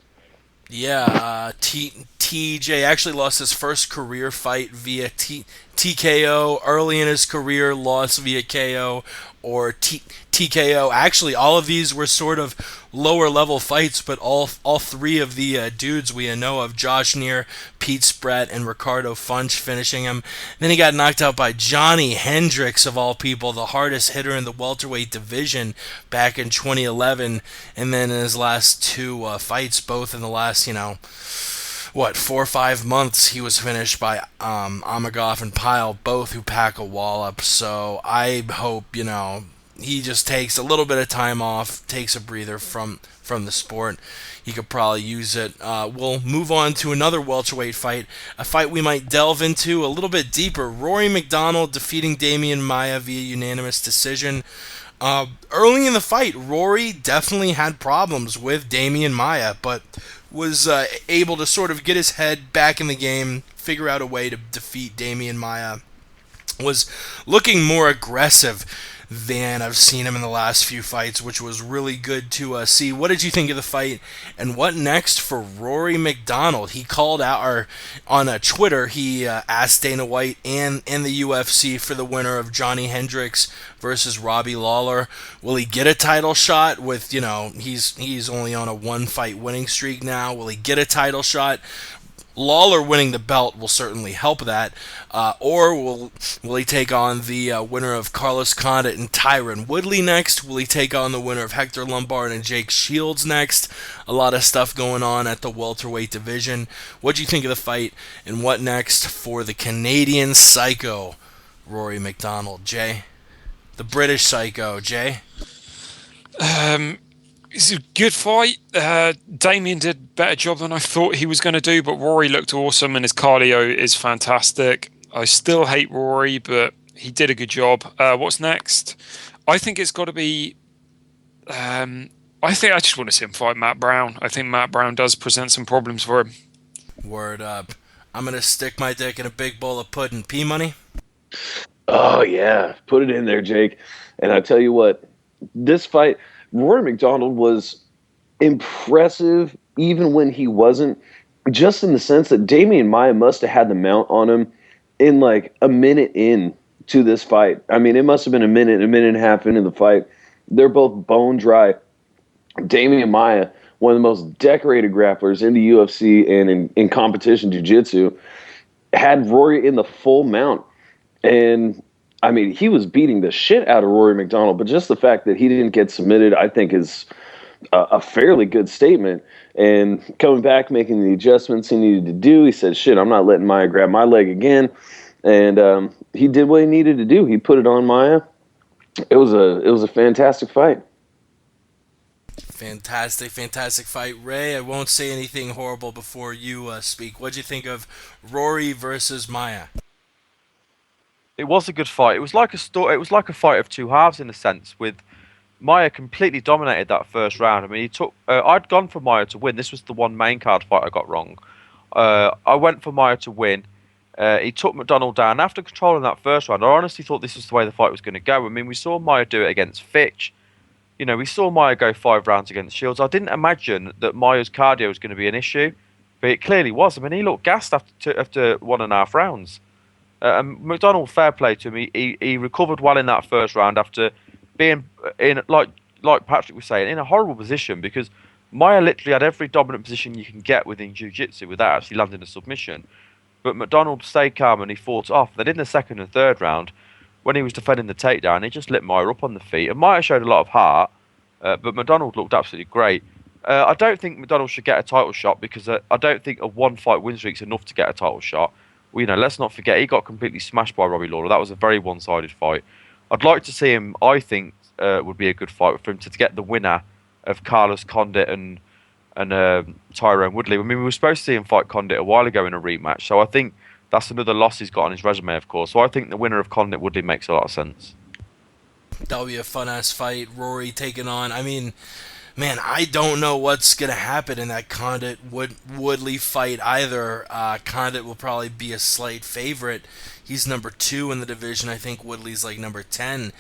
Yeah, TJ actually lost his first career fight via TKO early in his career, lost via KO, or TKO. Actually, all of these were sort of lower level fights, but all three of the dudes we know of, Josh Neer, Pete Spratt, and Ricardo Funch, finishing him. Then he got knocked out by Johnny Hendricks, of all people, the hardest hitter in the welterweight division back in 2011. And then in his last two fights, both in the last, 4 or 5 months, he was finished by Amagov and Pyle, both who pack a wallop. So I hope, he just takes a little bit of time off, takes a breather from the sport. He could probably use it. We'll move on to another welterweight fight, a fight we might delve into a little bit deeper. Rory McDonald defeating Damian Maia via unanimous decision. Early in the fight, Rory definitely had problems with Damian Maia, but was able to sort of get his head back in the game, figure out a way to defeat Damian Maia. Was looking more aggressive than I've seen him in the last few fights, which was really good to see. What did you think of the fight, and what next for Rory McDonald? He called out, or on Twitter, he asked Dana White and the UFC for the winner of Johnny Hendricks versus Robbie Lawler. Will he get a title shot with, he's only on a 1-fight winning streak now. Will he get a title shot? Lawler winning the belt will certainly help that. Or will he take on the winner of Carlos Condit and Tyron Woodley next? Will he take on the winner of Hector Lombard and Jake Shields next? A lot of stuff going on at the welterweight division. What do you think of the fight, and what next for the Canadian Psycho, Rory McDonald? Jay? The British Psycho, Jay? It's a good fight. Damien did a better job than I thought he was going to do, but Rory looked awesome and his cardio is fantastic. I still hate Rory, but he did a good job. What's next? I think it's got to be... I just want to see him fight Matt Brown. I think Matt Brown does present some problems for him. Word up. I'm going to stick my dick in a big bowl of pudding. P-Money? Oh, yeah. Put it in there, Jake. And I tell you what, this fight... Rory McDonald was impressive even when he wasn't, just in the sense that Damian Maia must have had the mount on him in like a minute in to this fight. I mean, it must have been a minute and a half into the fight. They're both bone dry. Damian Maia, one of the most decorated grapplers in the UFC and in competition jiu-jitsu, had Rory in the full mount. And I mean, he was beating the shit out of Rory McDonald, but just the fact that he didn't get submitted, I think, is a fairly good statement. And coming back, making the adjustments he needed to do, he said, shit, I'm not letting Maia grab my leg again. And he did what he needed to do. He put it on Maia. It was a fantastic fight. Fantastic fight. Ray, I won't say anything horrible before you speak. What'd you think of Rory versus Maia? It was a good fight. It was like a fight of two halves in a sense. With Maia completely dominated that first round. I mean, he took. I'd gone for Maia to win. This was the one main card fight I got wrong. I went for Maia to win. He took McDonald down after controlling that first round. I honestly thought this was the way the fight was going to go. I mean, we saw Maia do it against Fitch. We saw Maia go 5 rounds against Shields. I didn't imagine that Maia's cardio was going to be an issue, but it clearly was. I mean, he looked gassed after 1.5 rounds. McDonald, fair play to him. He recovered well in that first round after being in, like Patrick was saying, in a horrible position, because Maia literally had every dominant position you can get within jiu-jitsu without actually landing a submission. But McDonald stayed calm and he fought off. Then in the second and third round, when he was defending the takedown, he just lit Maia up on the feet. And Maia showed a lot of heart, but McDonald looked absolutely great. I don't think McDonald should get a title shot, because I don't think a 1-fight win streak is enough to get a title shot. Well, let's not forget, he got completely smashed by Robbie Lawler. That was a very one-sided fight. I'd like to see him, I think, would be a good fight for him to get the winner of Carlos Condit and Tyrone Woodley. I mean, we were supposed to see him fight Condit a while ago in a rematch, so I think that's another loss he's got on his resume, of course. So I think the winner of Condit Woodley makes a lot of sense. That'll be a fun-ass fight. Rory taking on... I mean... Man, I don't know what's going to happen in that Condit Woodley fight either. Condit will probably be a slight favorite. He's number 2 in the division. I think Woodley's like number 10.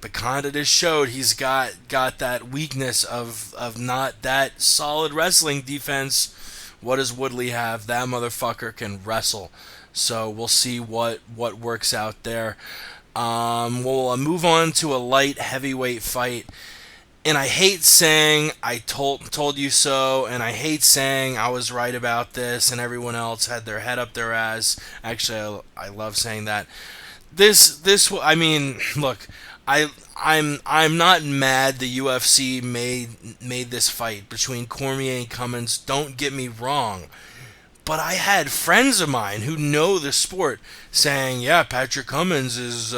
But Condit has showed he's got that weakness of not that solid wrestling defense, What does Woodley have? That motherfucker can wrestle. So we'll see what works out there. We'll move on to a light heavyweight fight. And I hate saying I told you so, and I hate saying I was right about this, and everyone else had their head up their ass. Actually, I love saying that. I mean, look, I'm not mad the UFC made this fight between Cormier and Cummins. Don't get me wrong. But I had friends of mine who know the sport saying, "Yeah, Patrick Cummins is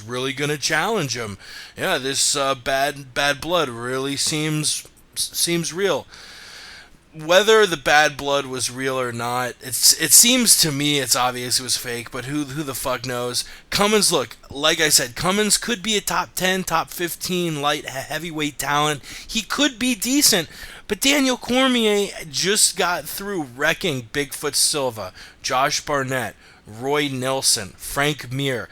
really gonna challenge him. Yeah, this bad blood really seems real." Whether the bad blood was real or not, it seems to me it's obvious it was fake. But who the fuck knows? Cummins, look, like I said, Cummins could be a top 10, top 15 light heavyweight talent. He could be decent. But Daniel Cormier just got through wrecking Bigfoot Silva, Josh Barnett, Roy Nelson, Frank Mir.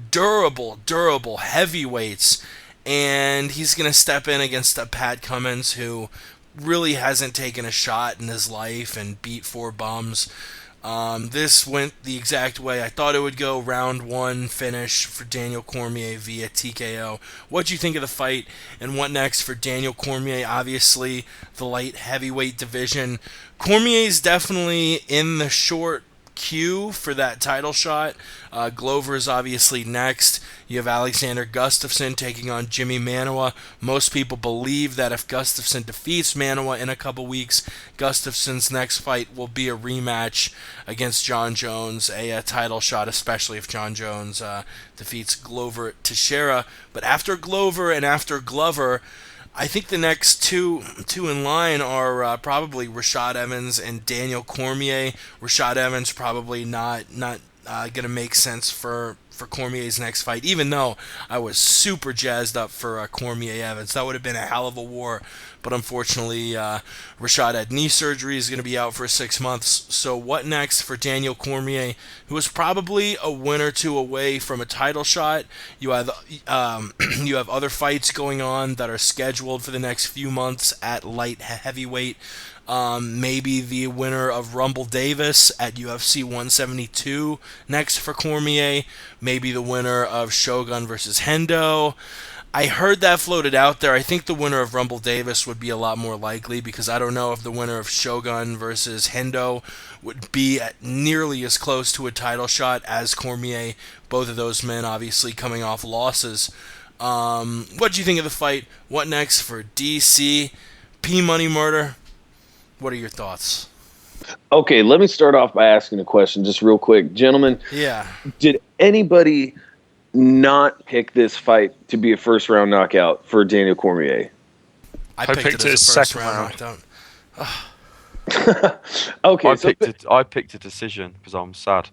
Durable heavyweights. And he's going to step in against a Pat Cummins who really hasn't taken a shot in his life and beat 4 bums. This went the exact way I thought it would go. Round 1 finish for Daniel Cormier via TKO. What do you think of the fight, and what next for Daniel Cormier? Obviously, the light heavyweight division. Cormier's definitely in the short queue for that title shot. Glover is obviously next. You have Alexander Gustafsson taking on Jimmy Manuwa. Most people believe that if Gustafsson defeats Manuwa in a couple weeks, Gustafsson's next fight will be a rematch against John Jones, a title shot, especially if John Jones defeats Glover Teixeira. But after Glover and after Glover, I think the next two in line are probably Rashad Evans and Daniel Cormier. Rashad Evans probably not going to make sense for Cormier's next fight, even though I was super jazzed up for Cormier Evans. That would have been a hell of a war, but unfortunately Rashad had knee surgery, is going to be out for 6 months. So what next for Daniel Cormier, who is probably a win or two away from a title shot? You have other fights going on that are scheduled for the next few months at light heavyweight. Maybe the winner of Rumble Davis at UFC 172 next for Cormier. Maybe the winner of Shogun versus Hendo. I heard that floated out there. I think the winner of Rumble Davis would be a lot more likely, because I don't know if the winner of Shogun versus Hendo would be nearly as close to a title shot as Cormier. Both of those men obviously coming off losses. What do you think of the fight? What next for DC? P Money Murder? What are your thoughts? Okay, let me start off by asking a question just real quick. Gentlemen, Yeah. did anybody not pick this fight to be a first-round knockout for Daniel Cormier? I picked it as a first round knockout. Okay, I picked a decision because I'm sad.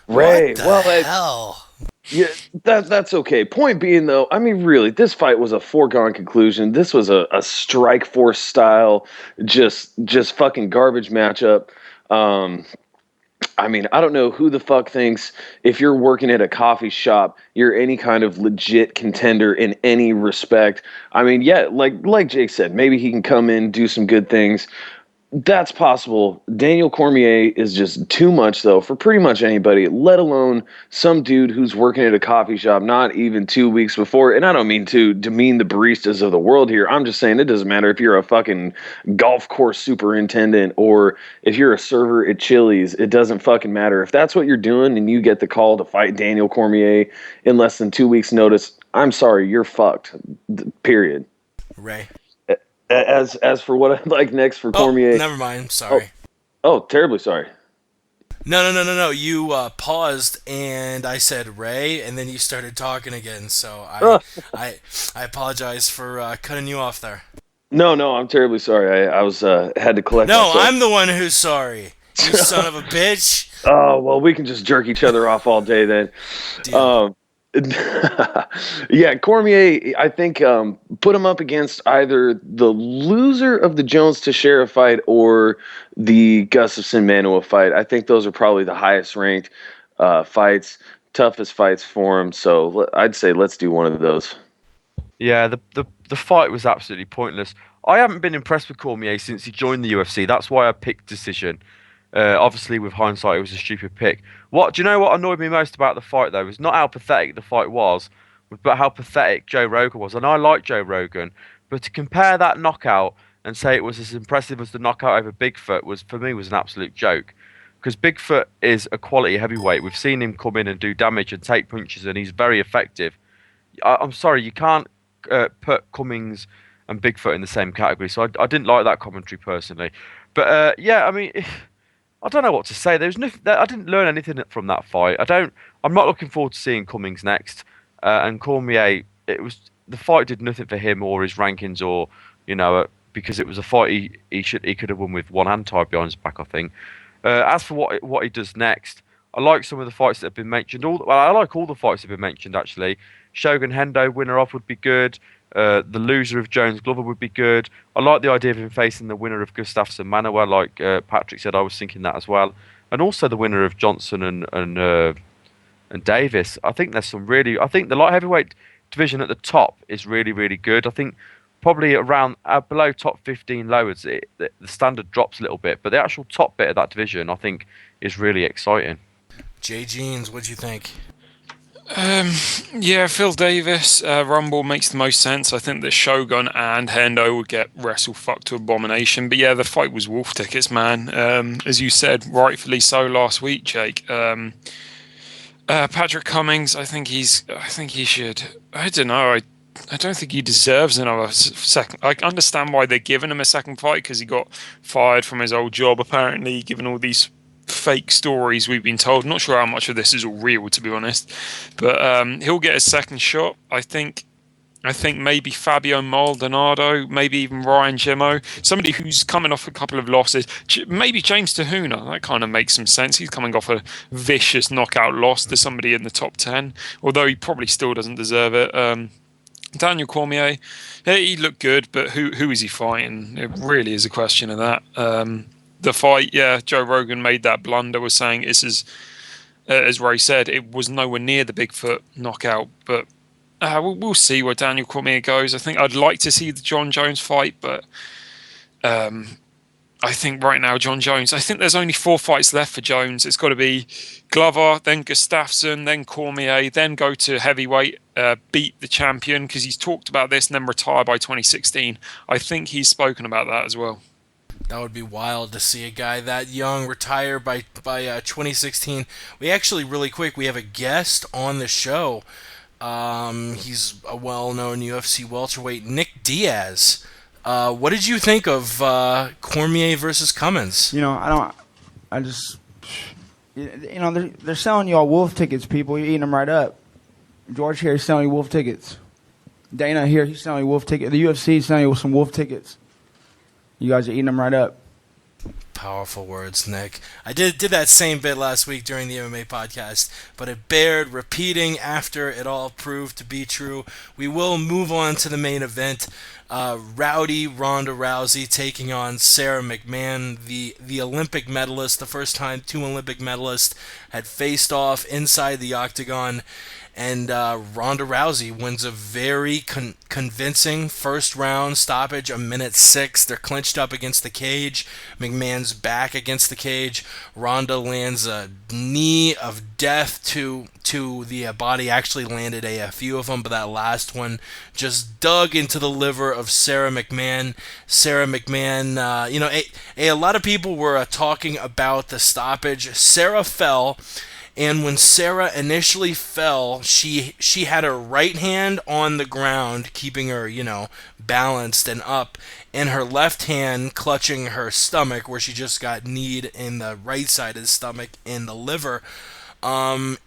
Ray, What the hell? Yeah, that's okay. Point being, though, I mean, really, this fight was a foregone conclusion. This was a Strike Force style, just fucking garbage matchup. I mean, I don't know who the fuck thinks if you're working at a coffee shop, you're any kind of legit contender in any respect. I mean, yeah, like Jake said, maybe he can come in, do some good things. That's possible. Daniel Cormier is just too much, though, for pretty much anybody, let alone some dude who's working at a coffee shop not even 2 weeks before. And I don't mean to demean the baristas of the world here. I'm just saying it doesn't matter if you're a fucking golf course superintendent or if you're a server at Chili's. It doesn't fucking matter. If that's what you're doing and you get the call to fight Daniel Cormier in less than 2 weeks' notice, I'm sorry, you're fucked. Period. Ray. As for what I'd like next for Cormier. Never mind. Sorry. Oh, terribly sorry. No. You paused, and I said Ray, and then you started talking again. So I apologize for cutting you off there. No, I'm terribly sorry. I was had to collect. No, myself. I'm the one who's sorry. You son of a bitch. Oh well, we can just jerk each other off all day then. Yeah, Cormier, I think put him up against either the loser of the Jones Teixeira fight or the Gustafsson Manuwa fight. I think those are probably the highest ranked fights, toughest fights for him. So I'd say let's do one of those. Yeah, the fight was absolutely pointless. I haven't been impressed with Cormier since he joined the UFC. That's why I picked decision. Obviously, with hindsight, it was a stupid pick. Do you know what annoyed me most about the fight, though? Was not how pathetic the fight was, but how pathetic Joe Rogan was. And I like Joe Rogan, but to compare that knockout and say it was as impressive as the knockout over Bigfoot was, for me, was an absolute joke. Because Bigfoot is a quality heavyweight. We've seen him come in and do damage and take punches, and he's very effective. I'm sorry, you can't put Cummings and Bigfoot in the same category. So I didn't like that commentary personally. But yeah, I mean, I don't know what to say. There's nothing. I didn't learn anything from that fight. I'm not looking forward to seeing Cummings next. And Cormier, the fight did nothing for him or his rankings, or because it was a fight he could have won with one hand tied behind his back, I think. As for what he does next, I like some of the fights that have been mentioned. I like all the fights that have been mentioned, actually. Shogun Hendo, winner of, would be good. The loser of Jones Glover would be good. I like the idea of him facing the winner of Gustafsson Manoa, like Patrick said. I was thinking that as well. And also the winner of Johnson and Davis. I think there's some really... I think the light heavyweight division at the top is really, really good. I think probably around below top 15 lowers, the standard drops a little bit, but the actual top bit of that division, I think, is really exciting. Jay Jeans, what do you think? Yeah, Phil Davis, Rumble makes the most sense. I think that Shogun and Hendo would get wrestle fucked to abomination. But yeah, the fight was wolf tickets, man. As you said, rightfully so last week, Jake. Patrick Cummings, I think he should. I don't know. I don't think he deserves another second. I understand why they're giving him a second fight, because he got fired from his old job, apparently, given all these fake stories we've been told. Not sure how much of this is all real, to be honest. But he'll get a second shot. I think maybe Fabio Maldonado, maybe even Ryan Gemmo, somebody who's coming off a couple of losses. Maybe James Tahuna. That kind of makes some sense. He's coming off a vicious knockout loss to somebody in the top 10, although he probably still doesn't deserve it. Daniel Cormier, he looked good, but who is he fighting? It really is a question of that. The fight, yeah, Joe Rogan made that blunder, was saying as Ray said, it was nowhere near the Bigfoot knockout, but we'll see where Daniel Cormier goes. I think I'd like to see the John Jones fight, but I think right now John Jones, I think there's only 4 fights left for Jones. It's got to be Glover, then Gustafsson, then Cormier, then go to heavyweight, beat the champion, because he's talked about this, and then retire by 2016. I think he's spoken about that as well. That would be wild to see a guy that young retire by 2016. We actually, really quick, we have a guest on the show. He's a well-known UFC welterweight, Nick Diaz. What did you think of Cormier versus Cummins? They're selling y'all wolf tickets, people. You're eating them right up. George here is selling you wolf tickets. Dana here, he's selling you wolf tickets. The UFC is selling you some wolf tickets. You guys are eating them right up. Powerful words, Nick. I did that same bit last week during the MMA podcast, but it bared repeating after it all proved to be true. We will move on to the main event. Rowdy Ronda Rousey taking on Sarah McMahon, the Olympic medalist. The first time 2 Olympic medalists had faced off inside the octagon. And Ronda Rousey wins a very convincing first round stoppage, 1:06. They're clinched up against the cage. McMahon's back against the cage. Ronda lands a knee of death to the body. Actually landed a few of them, but that last one just dug into the liver of Sarah McMahon. Sarah McMahon, a lot of people were talking about the stoppage. Sarah fell. And when Sarah initially fell, she had her right hand on the ground, keeping her, balanced and up, and her left hand clutching her stomach, where she just got kneed in the right side of the stomach in the liver. And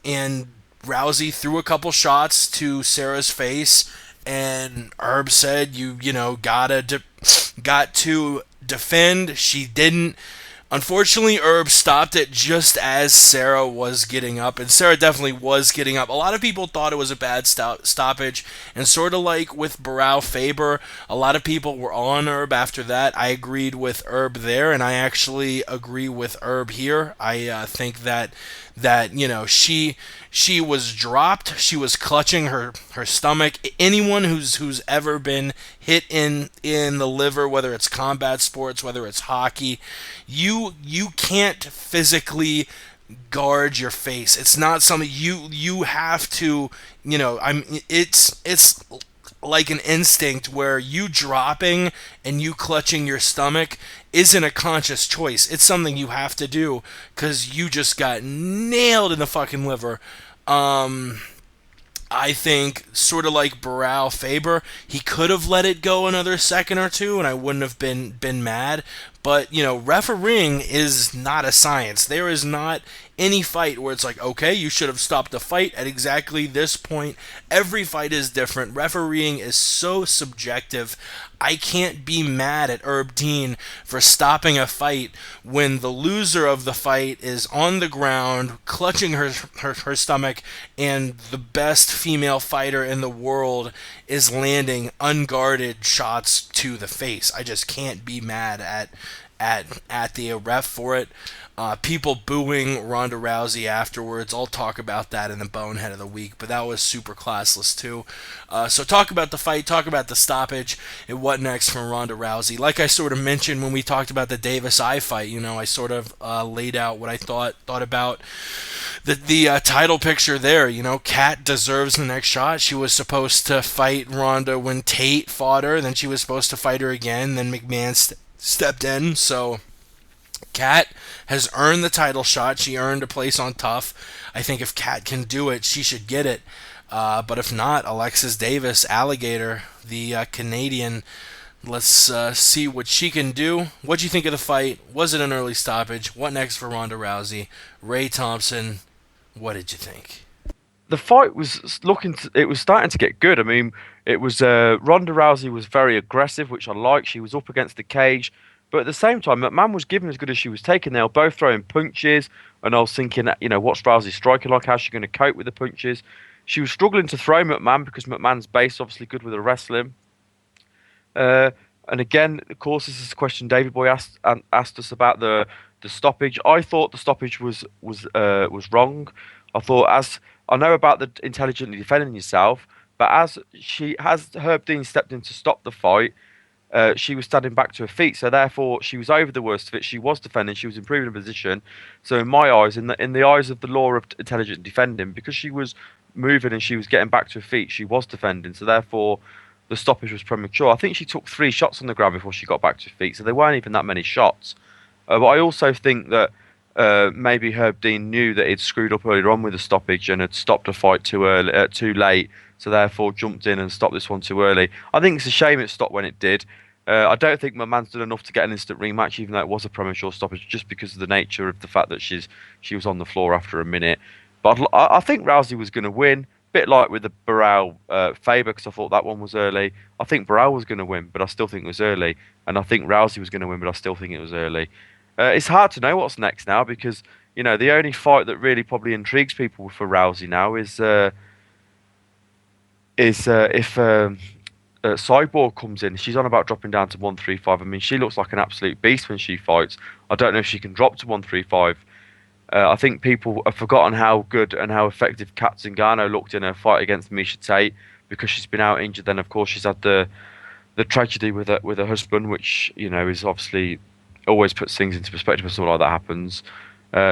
Rousey threw a couple shots to Sarah's face, and Herb said, got to defend. She didn't. Unfortunately, Herb stopped it just as Sarah was getting up, and Sarah definitely was getting up. A lot of people thought it was a bad stoppage, and sort of like with Barao Faber, a lot of people were on Herb after that. I agreed with Herb there, and I actually agree with Herb here. I think that she was dropped. She was clutching her stomach. Anyone who's ever been hit in the liver, whether it's combat sports, whether it's hockey, you can't physically guard your face. It's not something you have to, it's like an instinct where you dropping and you clutching your stomach isn't a conscious choice. It's something you have to do because you just got nailed in the fucking liver. I think, sort of like Barao Faber, he could have let it go another second or two, and I wouldn't have been mad. But, refereeing is not a science. There is not any fight where it's like, okay, you should have stopped the fight at exactly this point. Every fight is different. Refereeing is so subjective. I can't be mad at Herb Dean for stopping a fight when the loser of the fight is on the ground, clutching her stomach, and the best female fighter in the world is landing unguarded shots to the face. I just can't be mad at the ref for it. People booing Ronda Rousey afterwards. I'll talk about that in the Bonehead of the Week, but that was super classless too. So talk about the fight, talk about the stoppage, and what next from Ronda Rousey. Like I sort of mentioned when we talked about the Davis-I fight, I sort of laid out what I thought about the title picture there. Kat deserves the next shot. She was supposed to fight Ronda when Tate fought her, then she was supposed to fight her again, then McMahon stepped in, so Kat has earned the title shot. She earned a place on TUF. I think if Kat can do it, she should get it. But if not, Alexis Davis, Alligator, the Canadian, let's see what she can do. What'd you think of the fight? Was it an early stoppage? What next for Ronda Rousey? Ray Thompson, what did you think? The fight was it was starting to get good. I mean, it was Ronda Rousey was very aggressive, which I liked. She was up against the cage. But at the same time, McMahon was giving as good as she was taking. They were both throwing punches, and I was thinking, what's Rousey striking like? How's she going to cope with the punches? She was struggling to throw McMahon because McMahon's base obviously good with the wrestling. And again, of course, this is a question David Boy asked us about the stoppage. I thought the stoppage was wrong. I thought, as I know about the intelligently defending yourself, but as Herb Dean stepped in to stop the fight. She was standing back to her feet, so therefore she was over the worst of it. She was defending, she was improving her position. So in my eyes, in the eyes of the law of intelligent defending, because she was moving and she was getting back to her feet, she was defending. So therefore, the stoppage was premature. I think she took 3 shots on the ground before she got back to her feet, so there weren't even that many shots. But I also think that maybe Herb Dean knew that he'd screwed up earlier on with the stoppage and had stopped a fight too late. So therefore jumped in and stopped this one too early. I think it's a shame it stopped when it did. I don't think McMahon's done enough to get an instant rematch, even though it was a premature stoppage, just because of the nature of the fact that she was on the floor after a minute. But I think Rousey was going to win, a bit like with the Barao Faber, because I thought that one was early. I think Barao was going to win, but I still think it was early. And I think Rousey was going to win, but I still think it was early. It's hard to know what's next now, because the only fight that really probably intrigues people for Rousey now is if Cyborg comes in. She's on about dropping down to 135. I mean, she looks like an absolute beast when she fights. I don't know if she can drop to 135. I think people have forgotten how good and how effective Kat Zingano looked in her fight against Miesha Tate, because she's been out injured. Then, of course, she's had the tragedy with her husband, which is obviously always puts things into perspective when something like that happens.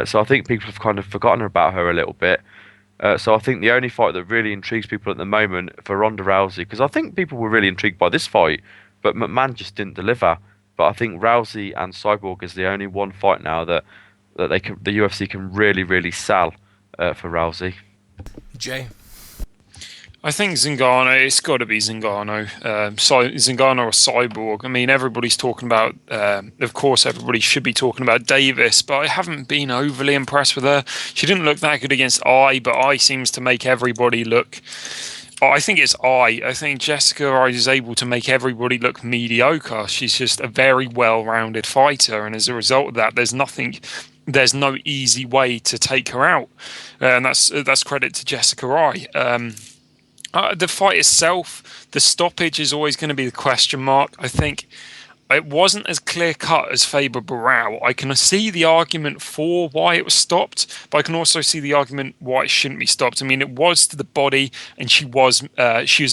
So I think people have kind of forgotten about her a little bit. So I think the only fight that really intrigues people at the moment for Ronda Rousey, because I think people were really intrigued by this fight, but McMahon just didn't deliver. But I think Rousey and Cyborg is the only one fight now that the UFC can really, really sell for Rousey. Jay? I think Zingano, it's got to be Zingano. Zingano or Cyborg. I mean, everybody's talking about, of course, everybody should be talking about Davis, but I haven't been overly impressed with her. She didn't look that good against I, but I seems to make everybody look... I think it's I think Jessica I is able to make everybody look mediocre. She's just a very well-rounded fighter, and as a result of that, there's no easy way to take her out. And that's credit to Jessica I. The fight itself, the stoppage is always going to be the question mark. I think it wasn't as clear cut as Faber Barao. I can see the argument for why it was stopped, but I can also see the argument why it shouldn't be stopped. I mean, it was to the body, and she was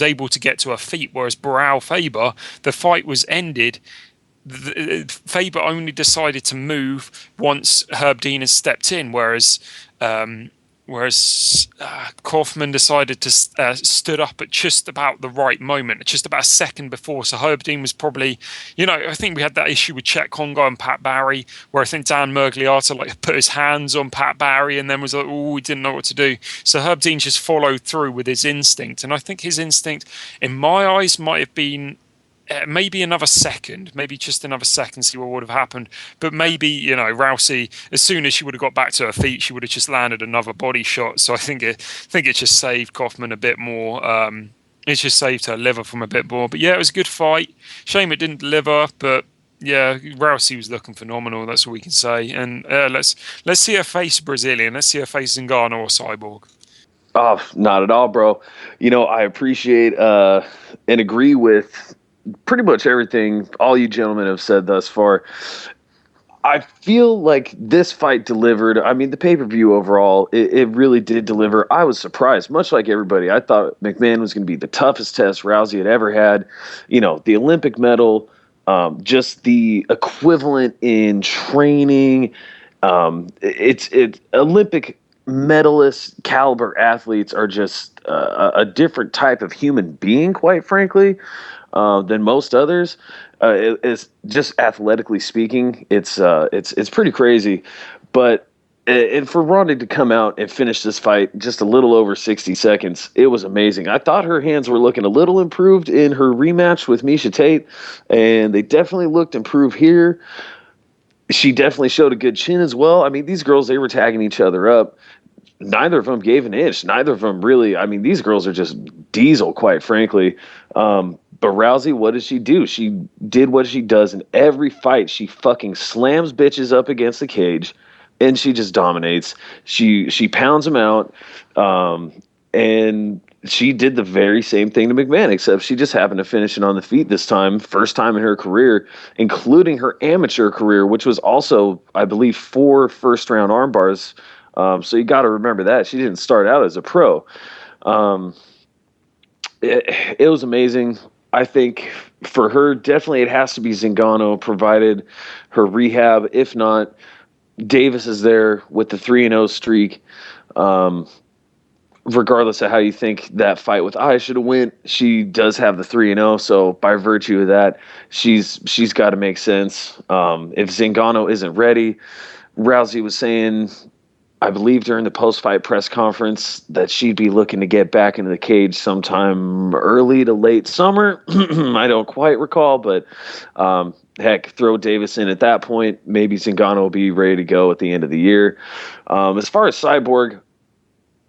able to get to her feet, whereas Faber, the fight was ended. Faber only decided to move once Herb Dean has stepped in, whereas Kaufman decided to stood up at just about the right moment, just about a second before. So Herb Dean was probably, I think we had that issue with Chet Congo and Pat Barry, where I think Dan Murgliata put his hands on Pat Barry and then was like, oh, he didn't know what to do. So Herb Dean just followed through with his instinct, and I think his instinct, in my eyes, might have been maybe another second, maybe just another second, see what would have happened. But maybe, Rousey, as soon as she would have got back to her feet, she would have just landed another body shot. So I think it just saved Kaufman a bit more. It just saved her liver from a bit more. But yeah, it was a good fight. Shame it didn't deliver, but yeah, Rousey was looking phenomenal. That's all we can say. And let's see her face Brazilian. Let's see her face Ngannou or Cyborg. Oh, not at all, bro. I appreciate and agree with pretty much everything all you gentlemen have said thus far. I feel like this fight delivered. I mean, the pay-per-view overall, it really did deliver. I was surprised, much like everybody. I thought McMahon was going to be the toughest test Rousey had ever had. The Olympic medal, just the equivalent in training. It's Olympic medalist caliber athletes are just a different type of human being, quite frankly. Than most others. It's just athletically speaking, it's pretty crazy. But and for Ronda to come out and finish this fight just a little over 60 seconds, it was amazing. I thought her hands were looking a little improved in her rematch with Miesha Tate, and they definitely looked improved here. She definitely showed a good chin as well. I mean, these girls, they were tagging each other up. Neither of them gave an inch. Neither of them really. I mean, these girls are just diesel, quite frankly. But Rousey, what did she do? She did what she does in every fight. She fucking slams bitches up against the cage, and she just dominates. She pounds them out, and she did the very same thing to McMahon, except she just happened to finish it on the feet this time, first time in her career, including her amateur career, which was also, I believe, 4 first-round armbars. So you got to remember that. She didn't start out as a pro. It was amazing. I think for her, definitely it has to be Zingano, provided her rehab. If not, Davis is there with the 3-0 streak. Regardless of how you think that fight with Aya should have went, she does have the 3-0. So by virtue of that, she's got to make sense. If Zingano isn't ready, Rousey was saying, I believe during the post-fight press conference, that she'd be looking to get back into the cage sometime early to late summer. I don't quite recall, but heck, throw Davis in at that point. Maybe Zingano will be ready to go at the end of the year. As far as Cyborg,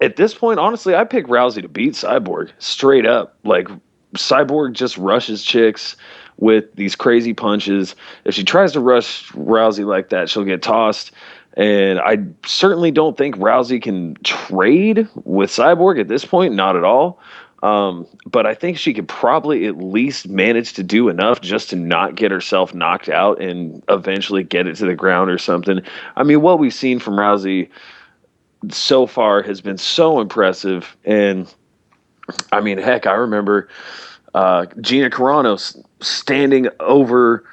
at this point, honestly, I pick Rousey to beat Cyborg straight up. Like, Cyborg just rushes chicks with these crazy punches. If she tries to rush Rousey like that, she'll get tossed. And I certainly don't think Rousey can trade with Cyborg at this point, not at all. But I think she could probably at least manage to do enough just to not get herself knocked out and eventually get it to the ground or something. I mean, what we've seen from Rousey so far has been so impressive. And I mean, heck, I remember Gina Carano standing over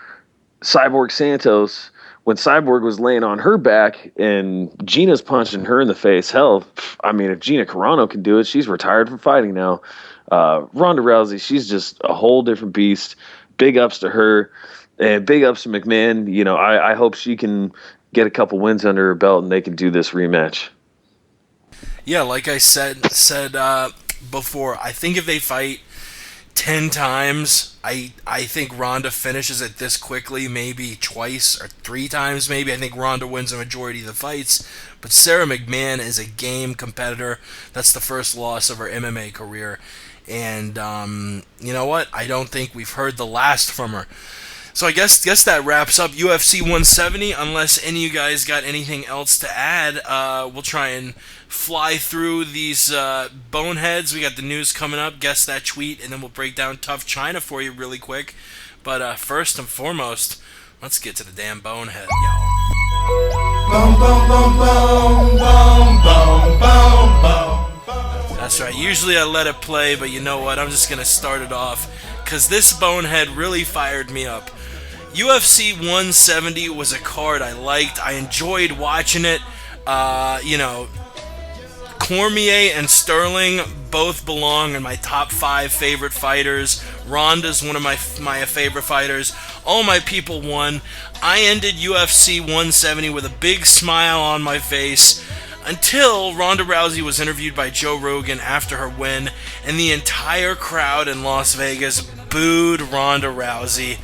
Cyborg Santos when Cyborg was laying on her back and Gina's punching her in the face. Hell, I mean, if Gina Carano can do it, she's retired from fighting now. Ronda Rousey, she's just a whole different beast. Big ups to her, and big ups to McMahon. I hope she can get a couple wins under her belt and they can do this rematch. Yeah, like I said before, I think if they fight 10 times, I think Ronda finishes it this quickly, maybe twice or 3 times maybe. I think Ronda wins a majority of the fights, but Sarah McMahon is a game competitor. That's the first loss of her MMA career, and you know what? I don't think we've heard the last from her. So I guess that wraps up UFC 170. Unless any of you guys got anything else to add, we'll try and fly through these boneheads. We got the news coming up. Guess that tweet, and then we'll break down TUF China for you really quick. But first and foremost, let's get to the damn bonehead, y'all. That's right. Usually I let it play, but you know what? I'm just going to start it off because this bonehead really fired me up. UFC 170 was a card I liked. I enjoyed watching it. Cormier and Sterling both belong in my top 5 favorite fighters. Ronda's one of my favorite fighters. All my people won. I ended UFC 170 with a big smile on my face until Ronda Rousey was interviewed by Joe Rogan after her win, and the entire crowd in Las Vegas booed Ronda Rousey.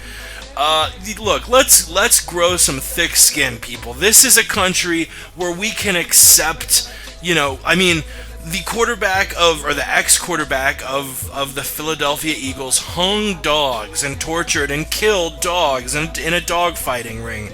Look, let's grow some thick skin, people. This is a country where we can accept, the quarterback the ex-quarterback of the Philadelphia Eagles hung dogs and tortured and killed dogs in a dogfighting ring.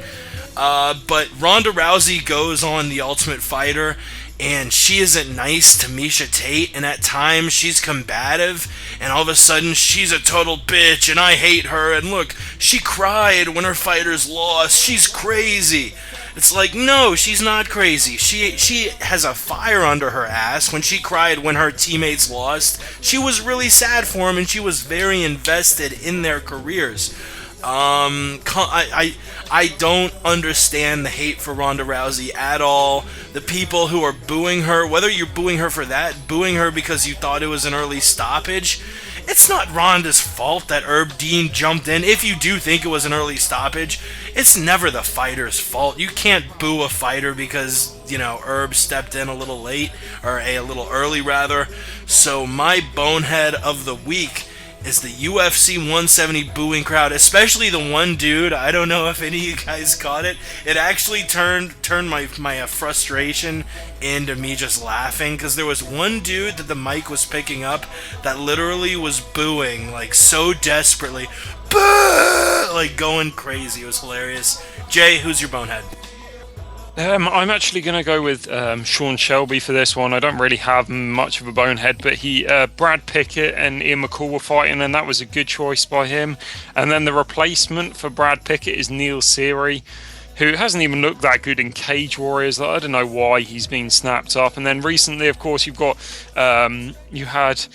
But Ronda Rousey goes on The Ultimate Fighter, and she isn't nice to Miesha Tate, and at times she's combative, and all of a sudden she's a total bitch, and I hate her, and look, she cried when her fighters lost, she's crazy. It's like, no, she's not crazy. She has a fire under her ass. When she cried when her teammates lost, she was really sad for them, and she was very invested in their careers. I don't understand the hate for Ronda Rousey at all. The people who are booing her, whether you're booing her for that, booing her because you thought it was an early stoppage, it's not Ronda's fault that Herb Dean jumped in. If you do think it was an early stoppage, it's never the fighter's fault. You can't boo a fighter because, Herb stepped in a little late, or a little early rather. So my bonehead of the week is the UFC 170 booing crowd, especially the one dude. I don't know if any of you guys caught it. It actually turned my frustration into me just laughing, because there was one dude that the mic was picking up that literally was booing, like, so desperately. Boo! Like, going crazy. It was hilarious. Jay, who's your bonehead? I'm actually going to go with Sean Shelby for this one. I don't really have much of a bonehead, but Brad Pickett and Ian McCall were fighting, and that was a good choice by him. And then the replacement for Brad Pickett is Neil Seery, who hasn't even looked that good in Cage Warriors. I don't know why he's been snapped up. And then recently, of course, you've got you had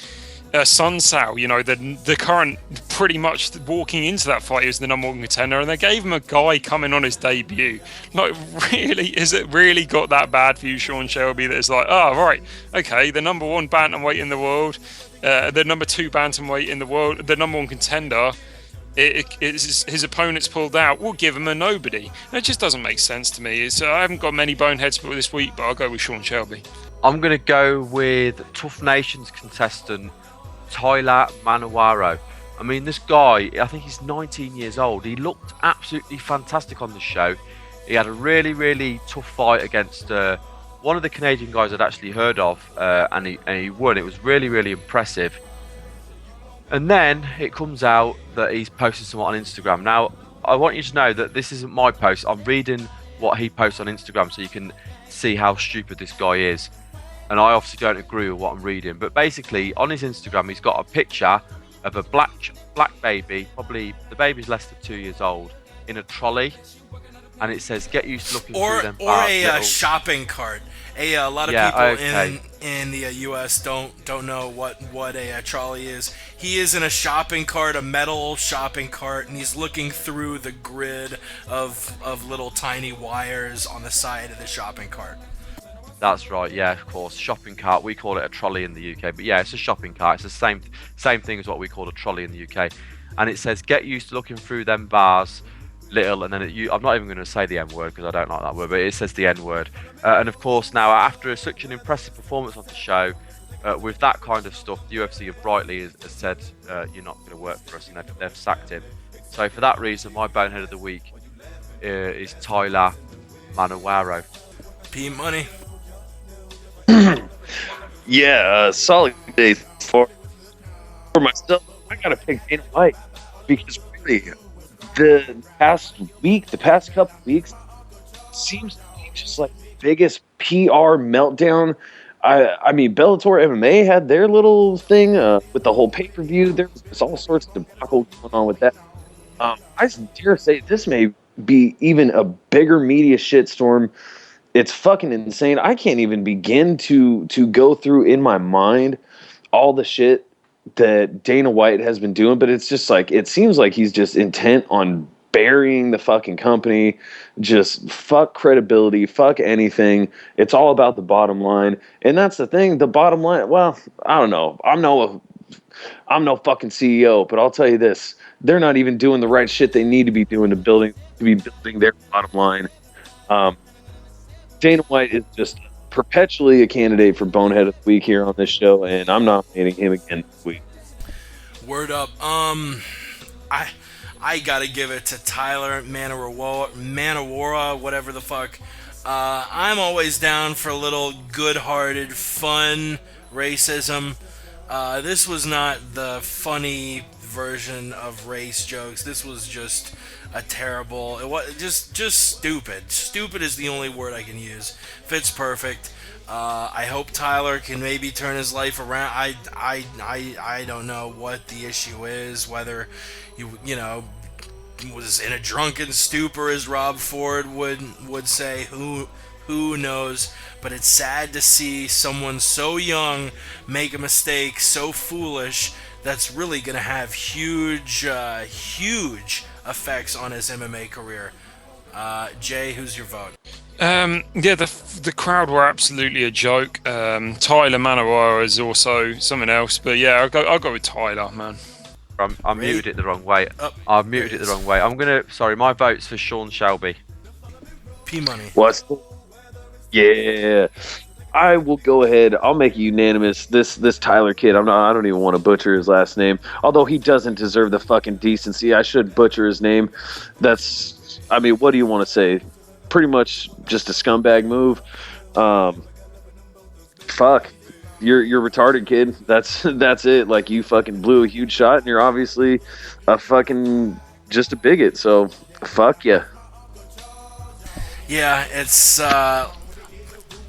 Sun Sao, the current, pretty much walking into that fight, is the number 1 contender, and they gave him a guy coming on his debut. Like, really, is it really got that bad for you, Sean Shelby, that it's like, oh, right, okay, the number 1 bantamweight in the world, the number 2 bantamweight in the world, the number 1 contender, his opponent's pulled out, we'll give him a nobody. And it just doesn't make sense to me. I haven't got many boneheads for this week, but I'll go with Sean Shelby. I'm going to go with Tough Nations contestant Tyler Manowaro. I mean, this guy, I think he's 19 years old. He looked absolutely fantastic on the show. He had a really, really tough fight against one of the Canadian guys I'd actually heard of, and he won. It was really, really impressive. And then it comes out that he's posted something on Instagram. Now, I want you to know that this isn't my post. I'm reading what he posts on Instagram so you can see how stupid this guy is. And I obviously don't agree with what I'm reading. But basically, on his Instagram, he's got a picture of a black baby, probably the baby's less than 2 years old, in a trolley. And it says, get used to looking through them. Or a shopping cart. A lot of people in the U.S. don't know what a trolley is. He is in a shopping cart, a metal shopping cart, and he's looking through the grid of little tiny wires on the side of the shopping cart. That's right, yeah, of course. Shopping cart, we call it a trolley in the UK. But yeah, it's a shopping cart. It's the same thing as what we call a trolley in the UK. And it says, get used to looking through them bars, little, and then I'm not even going to say the N-word because I don't like that word, but it says the N-word. And of course, now, after such an impressive performance on the show, with that kind of stuff, the UFC have rightly has said, you're not going to work for us, and they've sacked him. So for that reason, my bonehead of the week is Tyler Manowaro. P Money. Yeah, solid day for myself. I gotta pick Dana White because really, the past couple weeks, seems to be just like the biggest PR meltdown. I mean, Bellator MMA had their little thing with the whole pay-per-view. There's all sorts of debacle going on with that. I dare say this may be even a bigger media shitstorm. It's fucking insane. I can't even begin to go through in my mind all the shit that Dana White has been doing, but it's just like, it seems like he's just intent on burying the fucking company. Just fuck credibility, fuck anything. It's all about the bottom line. And that's the thing, the bottom line, well, I don't know. I'm no fucking CEO, but I'll tell you this. They're not even doing the right shit they need to be doing to be building their bottom line. Dana White is just perpetually a candidate for Bonehead of the Week here on this show, and I'm nominating him again this week. Word up. I gotta give it to Tyler Manowara, whatever the fuck. I'm always down for a little good-hearted, fun racism. This was not the funny version of race jokes. This was just a terrible. It was just stupid. Stupid is the only word I can use. Fits perfect. I hope Tyler can maybe turn his life around. I don't know what the issue is. Whether you know was in a drunken stupor, as Rob Ford would say. Who knows? But it's sad to see someone so young make a mistake so foolish that's really going to have huge effects on his MMA career. Jay, who's your vote? Yeah, the crowd were absolutely a joke. Tyler Manowara is also something else, but yeah, I'll go with Tyler, man. I muted it the wrong way. I muted it the wrong way. Sorry, my vote's for Sean Shelby. P Money. What? Yeah. I will go ahead. I'll make it unanimous. This Tyler kid, I don't even want to butcher his last name. Although he doesn't deserve the fucking decency. I should butcher his name. I mean, what do you want to say? Pretty much just a scumbag move. Fuck. You're retarded, kid. That's it. Like, you fucking blew a huge shot and you're obviously a fucking just a bigot. So fuck yeah. Yeah, it's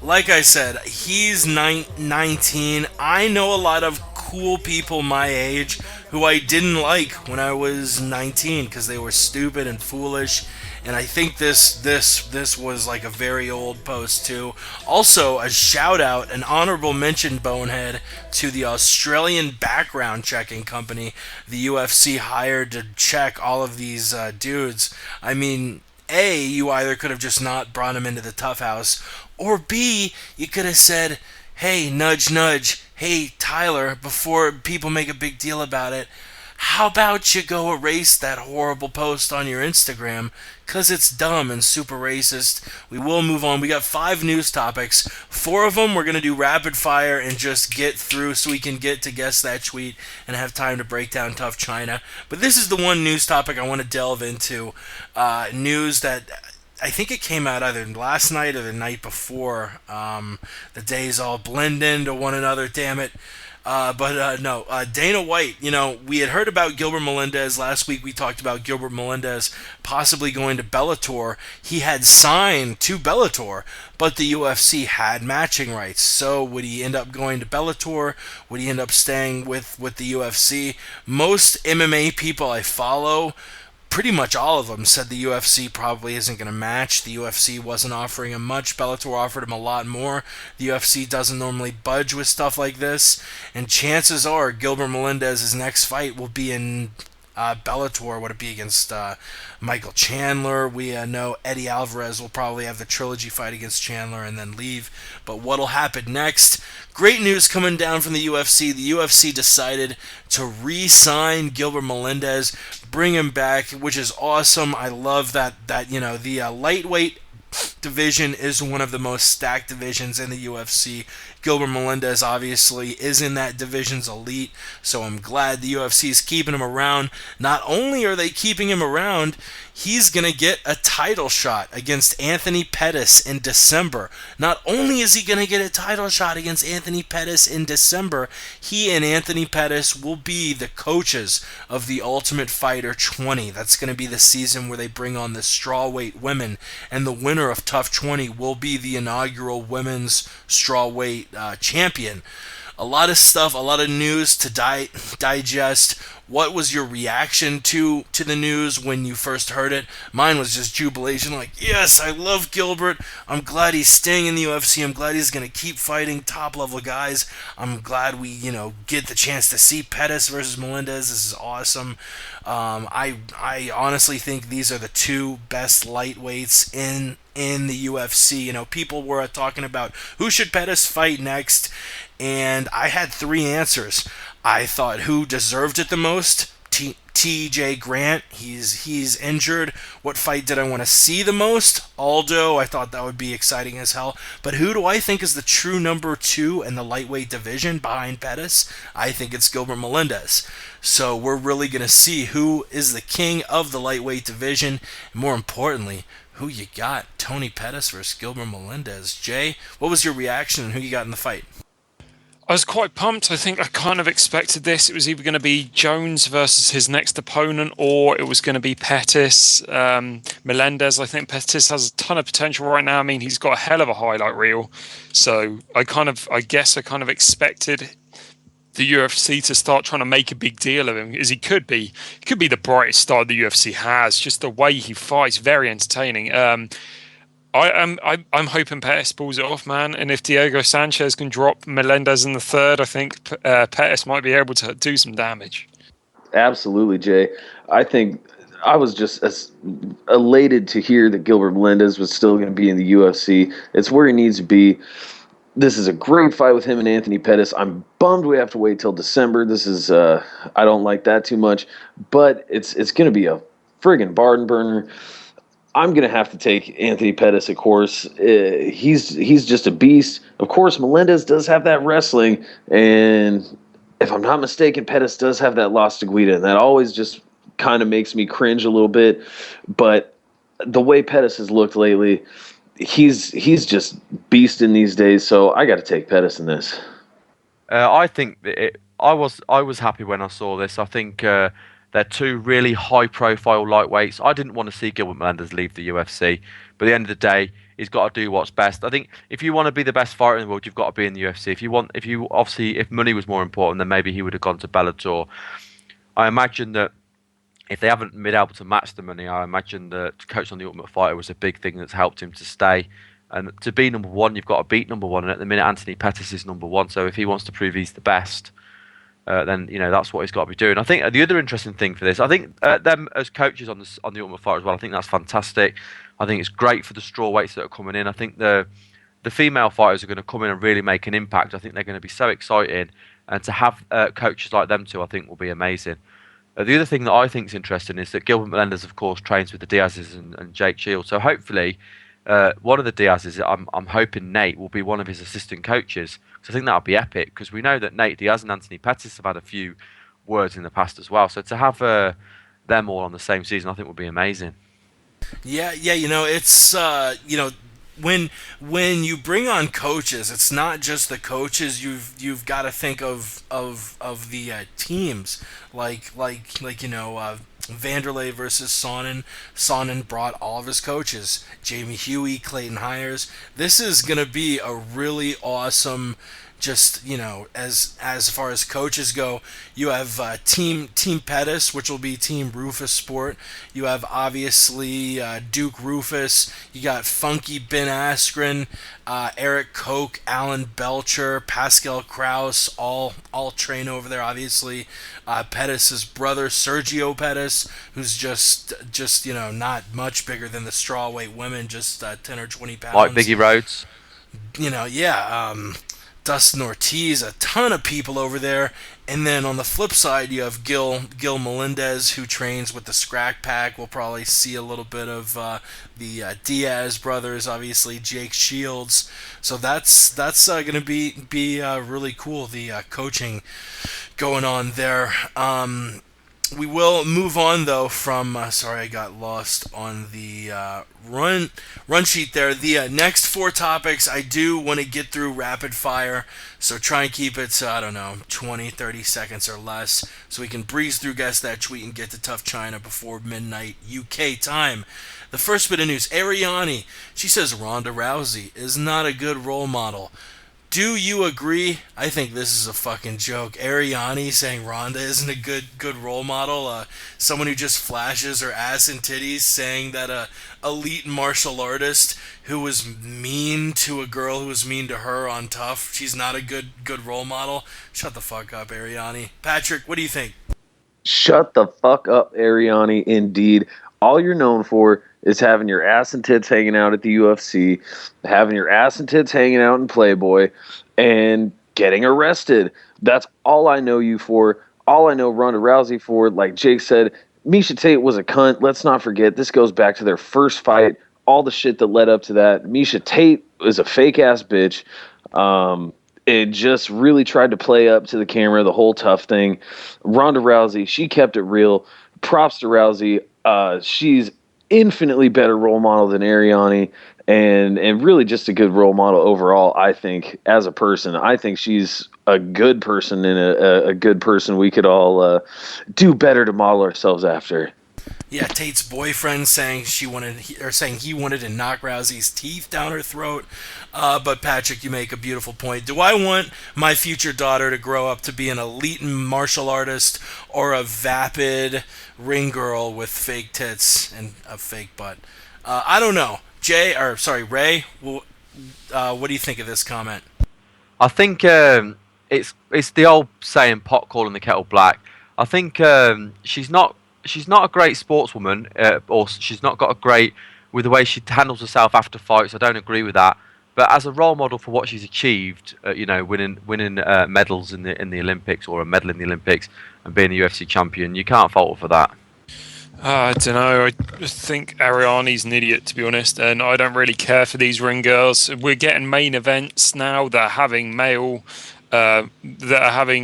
like I said, he's 19. I know a lot of cool people my age who I didn't like when I was 19 because they were stupid and foolish. And I think this was like a very old post too. Also, a shout out, an honorable mention, Bonehead, to the Australian background checking company the UFC hired to check all of these dudes. I mean, A, you either could have just not brought him into the TUF House, or B, you could have said, hey, nudge, nudge, hey, Tyler, before people make a big deal about it, how about you go erase that horrible post on your Instagram? Because it's dumb and super racist. We will move on. We got 5 news topics. 4 of them we're going to do rapid fire and just get through so we can get to guess that tweet and have time to break down TUF China. But this is the one news topic I want to delve into. News that I think it came out either last night or the night before. The days all blend into one another, damn it. No, Dana White, we had heard about Gilbert Melendez. Last week we talked about Gilbert Melendez possibly going to Bellator. He had signed to Bellator, but the UFC had matching rights. So would he end up going to Bellator? Would he end up staying with the UFC? Most MMA people I follow, pretty much all of them, said the UFC probably isn't going to match. The UFC wasn't offering him much. Bellator offered him a lot more. The UFC doesn't normally budge with stuff like this. And chances are Gilbert Melendez's next fight will be in Bellator. Would it be against Michael Chandler? We know Eddie Alvarez will probably have the trilogy fight against Chandler and then leave. But what'll happen next? Great news coming down from the UFC. The UFC decided to re-sign Gilbert Melendez, bring him back, which is awesome. I love that the lightweight division is one of the most stacked divisions in the UFC. Gilbert Melendez obviously is in that division's elite, so I'm glad the UFC is keeping him around. Not only are they keeping him around, he's going to get a title shot against Anthony Pettis in December. Not only is he going to get a title shot against Anthony Pettis in December, he and Anthony Pettis will be the coaches of the Ultimate Fighter 20. That's going to be the season where they bring on the strawweight women, and the winner of TUF 20 will be the inaugural women's strawweight champion. A lot of stuff, a lot of news to digest. What was your reaction to the news when you first heard it? Mine was just jubilation, like, yes, I love Gilbert. I'm glad he's staying in the UFC. I'm glad he's going to keep fighting top-level guys. I'm glad we, get the chance to see Pettis versus Melendez. This is awesome. I honestly think these are the two best lightweights in the UFC. People were talking about who should Pettis fight next, and I had three answers. I thought who deserved it the most. T.J. Grant, he's injured. What fight did I want to see the most? Aldo, I thought that would be exciting as hell. But who do I think is the true number 2 in the lightweight division behind Pettis? I think it's Gilbert Melendez. So we're really going to see who is the king of the lightweight division. And more importantly, who you got? Tony Pettis versus Gilbert Melendez. Jay, what was your reaction and who you got in the fight? I was quite pumped. I think I kind of expected this. It was either going to be Jones versus his next opponent, or it was going to be Pettis. Melendez, I think Pettis has a ton of potential right now. I mean, he's got a hell of a highlight reel. So I guess I expected the UFC to start trying to make a big deal of him, as he could be. He could be the brightest star the UFC has. Just the way he fights, very entertaining. I'm hoping Pettis pulls it off, man. And if Diego Sanchez can drop Melendez in the third, I think Pettis might be able to do some damage. Absolutely, Jay. I think I was just as elated to hear that Gilbert Melendez was still going to be in the UFC. It's where he needs to be. This is a great fight with him and Anthony Pettis. I'm bummed we have to wait till December. This is I don't like that too much, but it's going to be a friggin' barn burner. I'm going to have to take Anthony Pettis, of course. He's just a beast. Of course, Melendez does have that wrestling, and if I'm not mistaken, Pettis does have that loss to Guida, and that always just kind of makes me cringe a little bit. But the way Pettis has looked lately, he's just beasting these days, so I got to take Pettis in this. I think I was happy when I saw this. I think they're two really high-profile lightweights. I didn't want to see Gilbert Melendez leave the UFC, but at the end of the day, he's got to do what's best. I think if you want to be the best fighter in the world, you've got to be in the UFC. If money was more important, then maybe he would have gone to Bellator. I imagine that if they haven't been able to match the money, I imagine that coach on The Ultimate Fighter was a big thing that's helped him to stay. And to be number one, you've got to beat number one. And at the minute, Anthony Pettis is number one. So if he wants to prove he's the best, then that's what he's got to be doing. I think the other interesting thing for this, I think them as coaches on the Ultimate Fighter as well, I think that's fantastic. I think it's great for the strawweights that are coming in. I think the female fighters are going to come in and really make an impact. I think they're going to be so exciting, and to have coaches like them too, I think will be amazing. The other thing that I think is interesting is that Gilbert Melendez, of course, trains with the Diaz's and Jake Shields. So hopefully, one of the Diaz's, I'm hoping Nate will be one of his assistant coaches. So I think that would be epic, because we know that Nate Diaz and Anthony Pettis have had a few words in the past as well. So to have them all on the same season, I think would be amazing. Yeah, it's when you bring on coaches, it's not just the coaches. You've got to think of the teams, like Vanderlei versus Sonnen. Sonnen brought all of his coaches. Jamie Huey, Clayton Hires. This is gonna be a really awesome. Just as far as coaches go, you have Team Pettis, which will be Team Rufus Sport. You have obviously Duke Rufus. You got Funky Ben Askren, Eric Koch, Alan Belcher, Pascal Kraus, all train over there. Obviously, Pettis' brother Sergio Pettis, who's just not much bigger than the strawweight women, just 10 or 20 pounds. Like Biggie Rhodes. Dustin Ortiz, a ton of people over there. And then on the flip side, you have Gil Melendez, who trains with the Scrack Pack. We'll probably see a little bit of the Diaz brothers, obviously Jake Shields. So that's going to be really cool, the coaching going on there. We will move on, though, from... sorry, I got lost on the run sheet there. The next 4 topics, I do want to get through rapid fire, so try and keep it to, 20, 30 seconds or less, so we can breeze through Guess That Tweet and get to TUF China before midnight UK time. The first bit of news, Ariane, she says Ronda Rousey is not a good role model. Do you agree? I think this is a fucking joke. Ariani saying Ronda isn't a good role model. Someone who just flashes her ass and titties, saying that a elite martial artist who was mean to a girl who was mean to her on TUF, she's not a good role model. Shut the fuck up, Ariani. Patrick, what do you think? Shut the fuck up, Ariani, indeed. All you're known for is having your ass and tits hanging out at the UFC, having your ass and tits hanging out in Playboy, and getting arrested. That's all I know you for. All I know Ronda Rousey for. Like Jake said, Miesha Tate was a cunt. Let's not forget, this goes back to their first fight, all the shit that led up to that. Miesha Tate is a fake-ass bitch. It just really tried to play up to the camera, the whole TUF thing. Ronda Rousey, she kept it real. Props to Rousey. She's infinitely better role model than Ariani, and really just a good role model overall. I think as a person, I think she's a good person and a good person we could all do better to model ourselves after. Yeah, Tate's boyfriend saying he wanted to knock Rousey's teeth down her throat. But Patrick, you make a beautiful point. Do I want my future daughter to grow up to be an elite martial artist or a vapid ring girl with fake tits and a fake butt? I don't know. Ray. What do you think of this comment? I think it's the old saying, pot calling the kettle black. I think she's not a great sportswoman, or she's not got a great with the way she handles herself after fights. I don't agree with that. But as a role model for what she's achieved, winning medals in the Olympics, or a medal in the Olympics, and being a UFC champion, you can't fault her for that. I don't know. I just think Ariani's an idiot, to be honest, and I don't really care for these ring girls. We're getting main events now that are having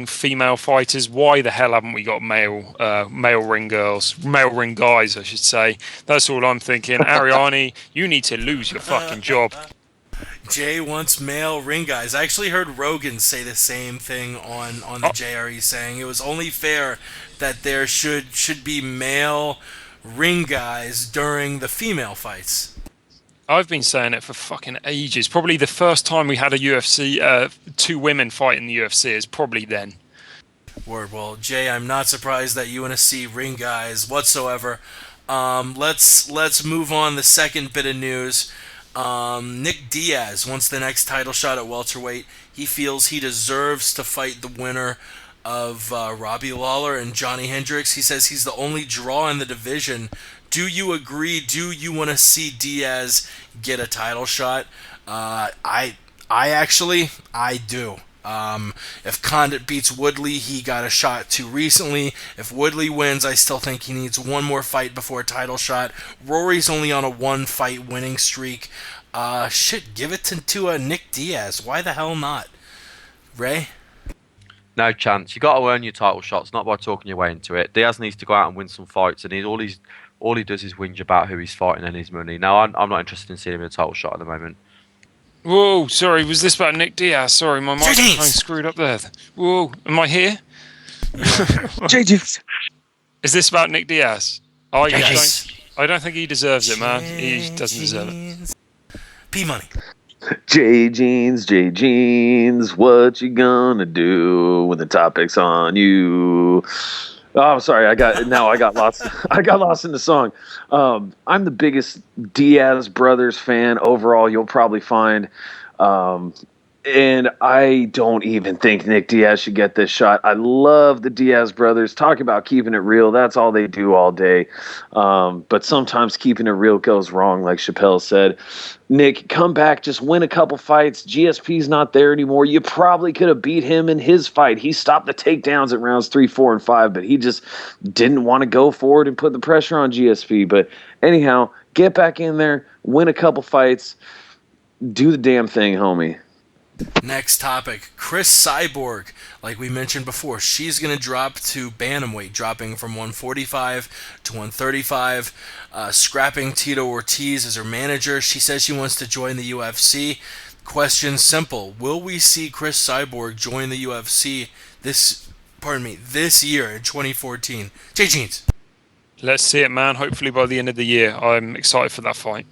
female fighters. Why the hell haven't we got male ring girls, male ring guys, I should say? That's all I'm thinking. Ariani, you need to lose your fucking job. Jay wants male ring guys. I actually heard Rogan say the same thing on the JRE, saying it was only fair that there should be male ring guys during the female fights. I've been saying it for fucking ages. Probably the first time we had a UFC, two women fight in the UFC is probably then. Word. Well, Jay, I'm not surprised that you want to see ring guys whatsoever. Let's move on. The second bit of news. Nick Diaz wants the next title shot at welterweight. He feels he deserves to fight the winner of Robbie Lawler and Johnny Hendricks. He says he's the only draw in the division. Do you agree? Do you want to see Diaz get a title shot? I do. If Condit beats Woodley, he got a shot too recently. If Woodley wins, I still think he needs one more fight before a title shot. Rory's only on a one-fight winning streak. Give it to Nick Diaz. Why the hell not? Ray? No chance. You got to earn your title shots, not by talking your way into it. Diaz needs to go out and win some fights, and all he does is whinge about who he's fighting and his money. Now, I'm not interested in seeing him in a title shot at the moment. Whoa, sorry, was this about Nick Diaz? Sorry, my microphone screwed up there. Whoa, am I here? JJ. Is this about Nick Diaz? I don't think he deserves it, man. He doesn't deserve it. P-Money. J Jeans, what you gonna do when the topic's on you? Oh, I'm sorry. I got lost. I got lost in the song. I'm the biggest Diaz brothers fan overall. You'll probably find, and I don't even think Nick Diaz should get this shot. I love the Diaz brothers. Talk about keeping it real. That's all they do all day. But sometimes keeping it real goes wrong, like Chappelle said. Nick, come back, just win a couple fights. GSP's not there anymore. You probably could have beat him in his fight. He stopped the takedowns at rounds 3, 4, and 5, but he just didn't want to go forward and put the pressure on GSP. But anyhow, get back in there, win a couple fights, do the damn thing, homie. Next topic, Chris Cyborg. Like we mentioned before, she's going to drop to bantamweight, dropping from 145 to 135, scrapping Tito Ortiz as her manager. She says she wants to join the UFC. Question simple: will we see Chris Cyborg join the UFC this year in 2014? J Jeans. Let's see it, man. Hopefully by the end of the year. I'm excited for that fight.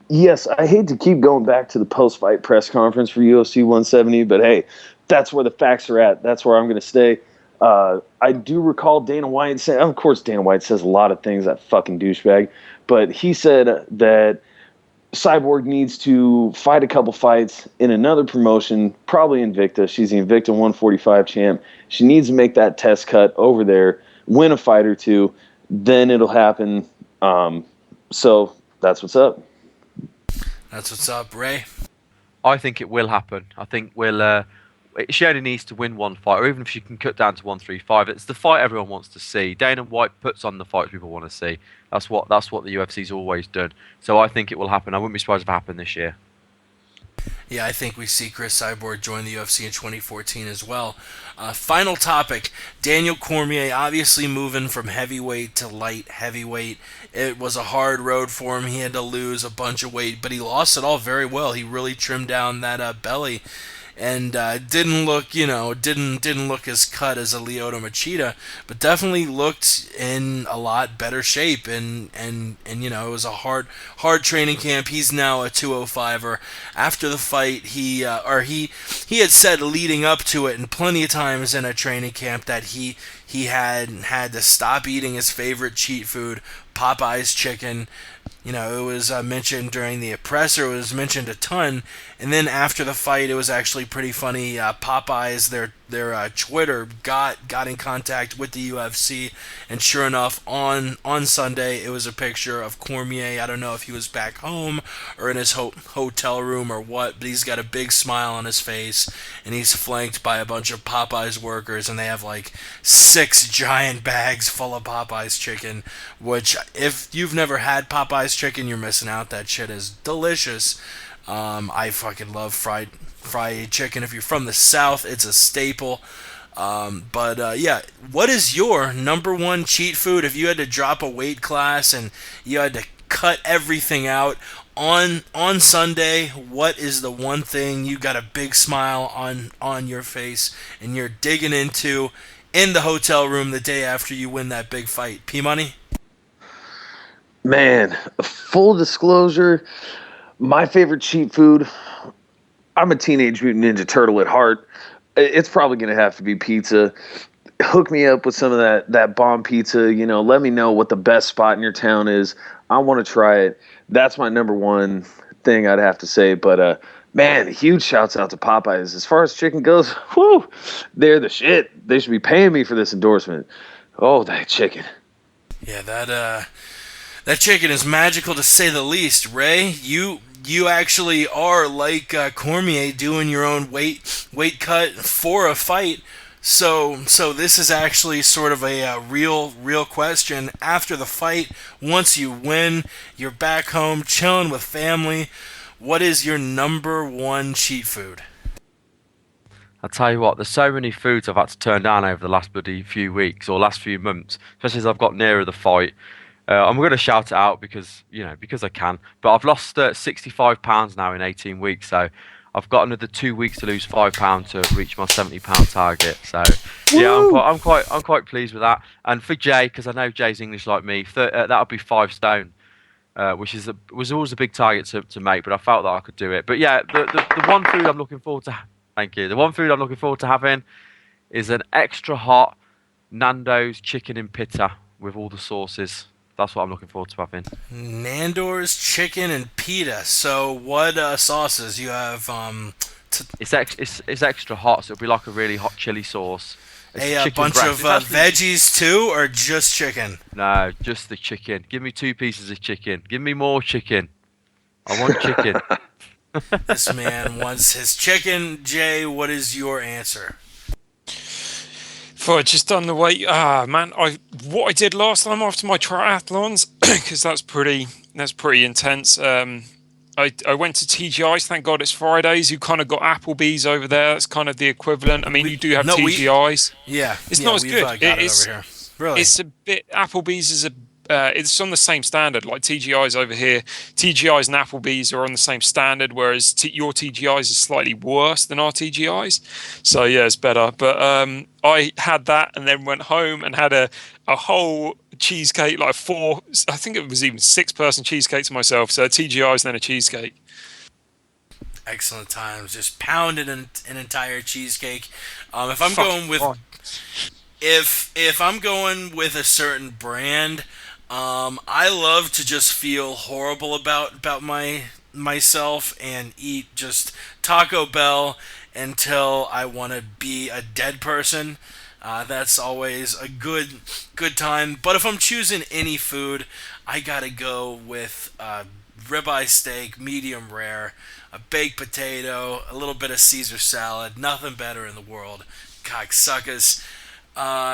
Yes, I hate to keep going back to the post-fight press conference for UFC 170, but hey, that's where the facts are at. That's where I'm going to stay. I do recall Dana White saying, of course, Dana White says a lot of things, that fucking douchebag, but he said that Cyborg needs to fight a couple fights in another promotion, probably Invicta. She's the Invicta 145 champ. She needs to make that test cut over there, win a fight or two, then it'll happen. So that's what's up. That's what's up, Ray. I think it will happen. I think she only needs to win one fight, or even if she can cut down to 135. It's the fight everyone wants to see. Dana White puts on the fights people want to see. That's what the UFC's always done. So I think it will happen. I wouldn't be surprised if it happened this year. Yeah, I think we see Chris Cyborg join the UFC in 2014 as well. Final topic, Daniel Cormier obviously moving from heavyweight to light heavyweight. It was a hard road for him. He had to lose a bunch of weight, but he lost it all very well. He really trimmed down that belly and didn't look, didn't look as cut as a Lyoto Machida, but definitely looked in a lot better shape. And it was a hard training camp. He's now a 205er. After the fight, he had said leading up to it, and plenty of times in a training camp, that he had to stop eating his favorite cheat food, Popeye's chicken. It was mentioned during the presser. It was mentioned a ton, and then after the fight, it was actually pretty funny. Popeyes, their Twitter got in contact with the UFC, and sure enough, on Sunday, it was a picture of Cormier. I don't know if he was back home or in his hotel room or what, but he's got a big smile on his face, and he's flanked by a bunch of Popeyes workers, and they have like 6 giant bags full of Popeyes chicken, which, if you've never had Popeyes chicken, you're missing out. That shit is delicious. I fucking love fried chicken. If you're from the South, it's a staple. Yeah, what is your number one cheat food? If you had to drop a weight class and you had to cut everything out on Sunday, what is the one thing you got a big smile on your face and you're digging into in the hotel room the day after you win that big fight? P-Money? Man, full disclosure, my favorite cheat food, I'm a Teenage Mutant Ninja Turtle at heart. It's probably going to have to be pizza. Hook me up with some of that bomb pizza. Let me know what the best spot in your town is. I want to try it. That's my number one thing I'd have to say. But, man, huge shouts out to Popeyes. As far as chicken goes, whew, they're the shit. They should be paying me for this endorsement. Oh, that chicken. Yeah, that chicken is magical to say the least. Ray, you actually are like Cormier, doing your own weight cut for a fight. So this is actually sort of a real question. After the fight, once you win, you're back home chilling with family. What is your number one cheat food? I'll tell you what, there's so many foods I've had to turn down over the last bloody few weeks or last few months, especially as I've got nearer the fight. I'm going to shout it out because I can. But I've lost 65 pounds now in 18 weeks, so I've got another 2 weeks to lose 5 pounds to reach my 70 pound target. So yeah, I'm quite pleased with that. And for Jay, because I know Jay's English like me, that'll be 5 stone, which was always a big target to make. But I felt that I could do it. But yeah, the one food I'm looking forward to. Thank you. The one food I'm looking forward to having is an extra hot Nando's chicken in pita with all the sauces. That's what I'm looking forward to having. Nando's chicken and pita. So what sauces you have? It's extra hot, so it'll be like a really hot chili sauce. A bunch of veggies too, or just chicken? No, just the chicken. Give me 2 pieces of chicken. Give me more chicken. I want chicken. This man wants his chicken. Jay, what is your answer? For just done the weight, man, what I did last time after my triathlons, because that's pretty intense. I went to TGI's. Thank God it's Fridays. You kind of got Applebee's over there. That's kind of the equivalent. I mean, you do have TGI's. It's not as good. Got it over here. Really? It's a bit. Applebee's is it's on the same standard like TGI's over here. TGI's and Applebee's are on the same standard, whereas your TGI's is slightly worse than our TGI's. So yeah, it's better. But I had that and then went home and had a whole cheesecake, like 4, I think it was even 6-person cheesecake to myself. So TGI's then a cheesecake. Excellent times, just pounding an entire cheesecake. If I'm going with, if I'm going with a certain brand, I love to just feel horrible about myself and eat just Taco Bell until I want to be a dead person. That's always a good time. But if I'm choosing any food, I gotta go with ribeye steak, medium rare, a baked potato, a little bit of Caesar salad. Nothing better in the world. Cocksuckers.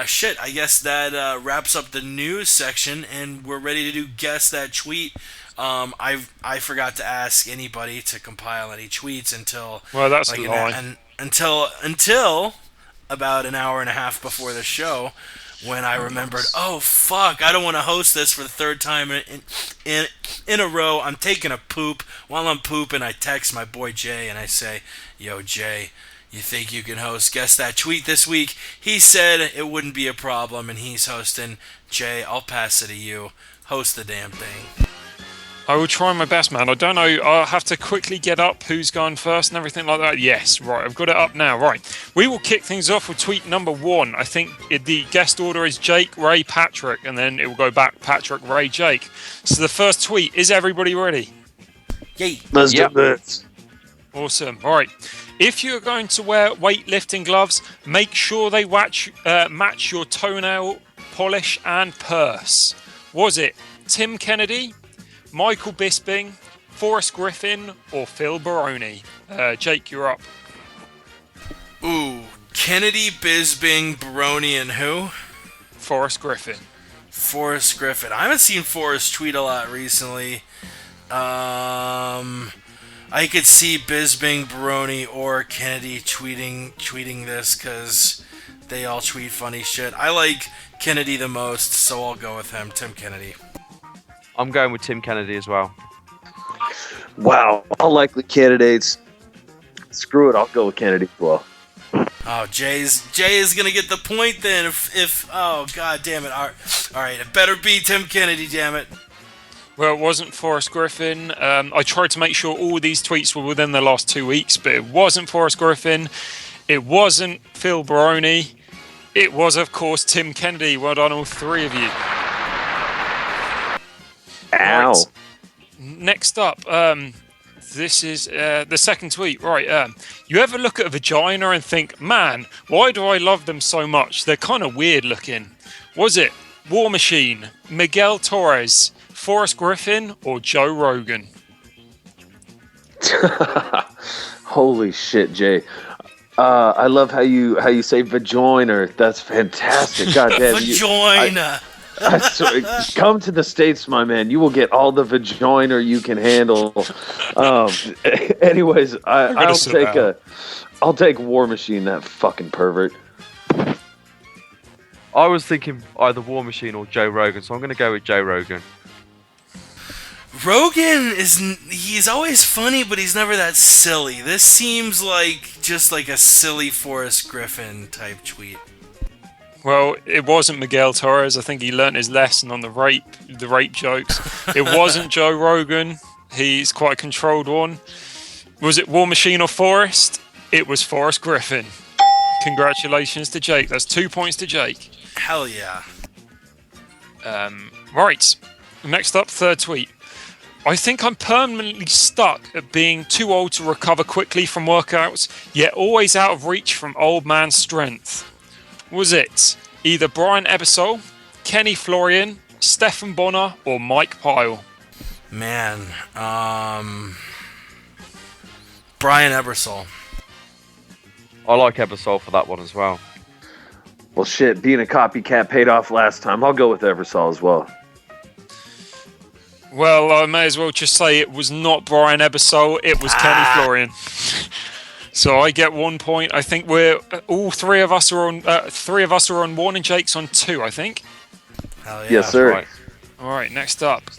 Shit, I guess that wraps up the news section, and we're ready to do Guess That Tweet. I forgot to ask anybody to compile any tweets until That's like a lie. Until about an hour and a half before the show, when I remembered, oh fuck, I don't want to host this for the third time in a row. I'm taking a poop. While I'm pooping, I text my boy Jay and I say, yo Jay, you think you can host Guess That Tweet this week? He said it wouldn't be a problem, and he's hosting. Jay, I'll pass it to you. Host the damn thing. I will try my best, man. I don't know. I'll have to quickly get up who's going first and everything like that. Yes, right. I've got it up now. Right. We will kick things off with tweet number 1. I think the guest order is Jake, Ray, Patrick, and then it will go back Patrick, Ray, Jake. So the first tweet, is everybody ready? Yay. Let's do this. Awesome. All right. If you're going to wear weightlifting gloves, make sure they match your toenail polish and purse. Was it Tim Kennedy, Michael Bisping, Forrest Griffin, or Phil Baroni? Jake, you're up. Ooh, Kennedy, Bisping, Baroni, and who? Forrest Griffin. Forrest Griffin. I haven't seen Forrest tweet a lot recently. I could see Bisping, Baroni, or Kennedy tweeting this because they all tweet funny shit. I like Kennedy the most, so I'll go with him. Tim Kennedy. I'm going with Tim Kennedy as well. Wow, all likely candidates. Screw it, I'll go with Kennedy as well. Oh, Jay is gonna get the point then. If oh god damn it! All right, it better be Tim Kennedy, damn it. Well, it wasn't Forrest Griffin. I tried to make sure all these tweets were within the last 2 weeks, but it wasn't Forrest Griffin. It wasn't Phil Baroni. It was, of course, Tim Kennedy. Well done, all 3 of you. Ow. Right. Next up, this is the second tweet. Right, you ever look at a vagina and think, man, why do I love them so much? They're kind of weird looking. Was it War Machine, Miguel Torres, Forrest Griffin, or Joe Rogan? Holy shit, Jay. I love how you say vagina. That's fantastic. God damn vagina. Come to the States, my man. You will get all the vagina you can handle. Anyways, I'll take War Machine, that fucking pervert. I was thinking either War Machine or Joe Rogan, so I'm going to go with Joe Rogan. Rogan he's always funny, but he's never that silly. This seems like just like a silly Forrest Griffin type tweet. Well, it wasn't Miguel Torres. I think he learnt his lesson on the rape jokes. It wasn't Joe Rogan. He's quite a controlled one. Was it War Machine or Forrest? It was Forrest Griffin. Congratulations to Jake. That's 2 points to Jake. Hell yeah. Right. Next up, third tweet. I think I'm permanently stuck at being too old to recover quickly from workouts, yet always out of reach from old man strength. Was it either Brian Ebersol, Kenny Florian, Stephan Bonner, or Mike Pyle? Man, Brian Ebersol. I like Ebersol for that one as well. Well, shit, being a copycat paid off last time. I'll go with Ebersol as well. Well, I may as well just say it was not Brian Ebersol, it was Kenny Florian. So I get 1 point. I think we're all three of us are on 1 and Jake's on 2, I think. Hell yeah. Yes, sir. Right. All right, next up.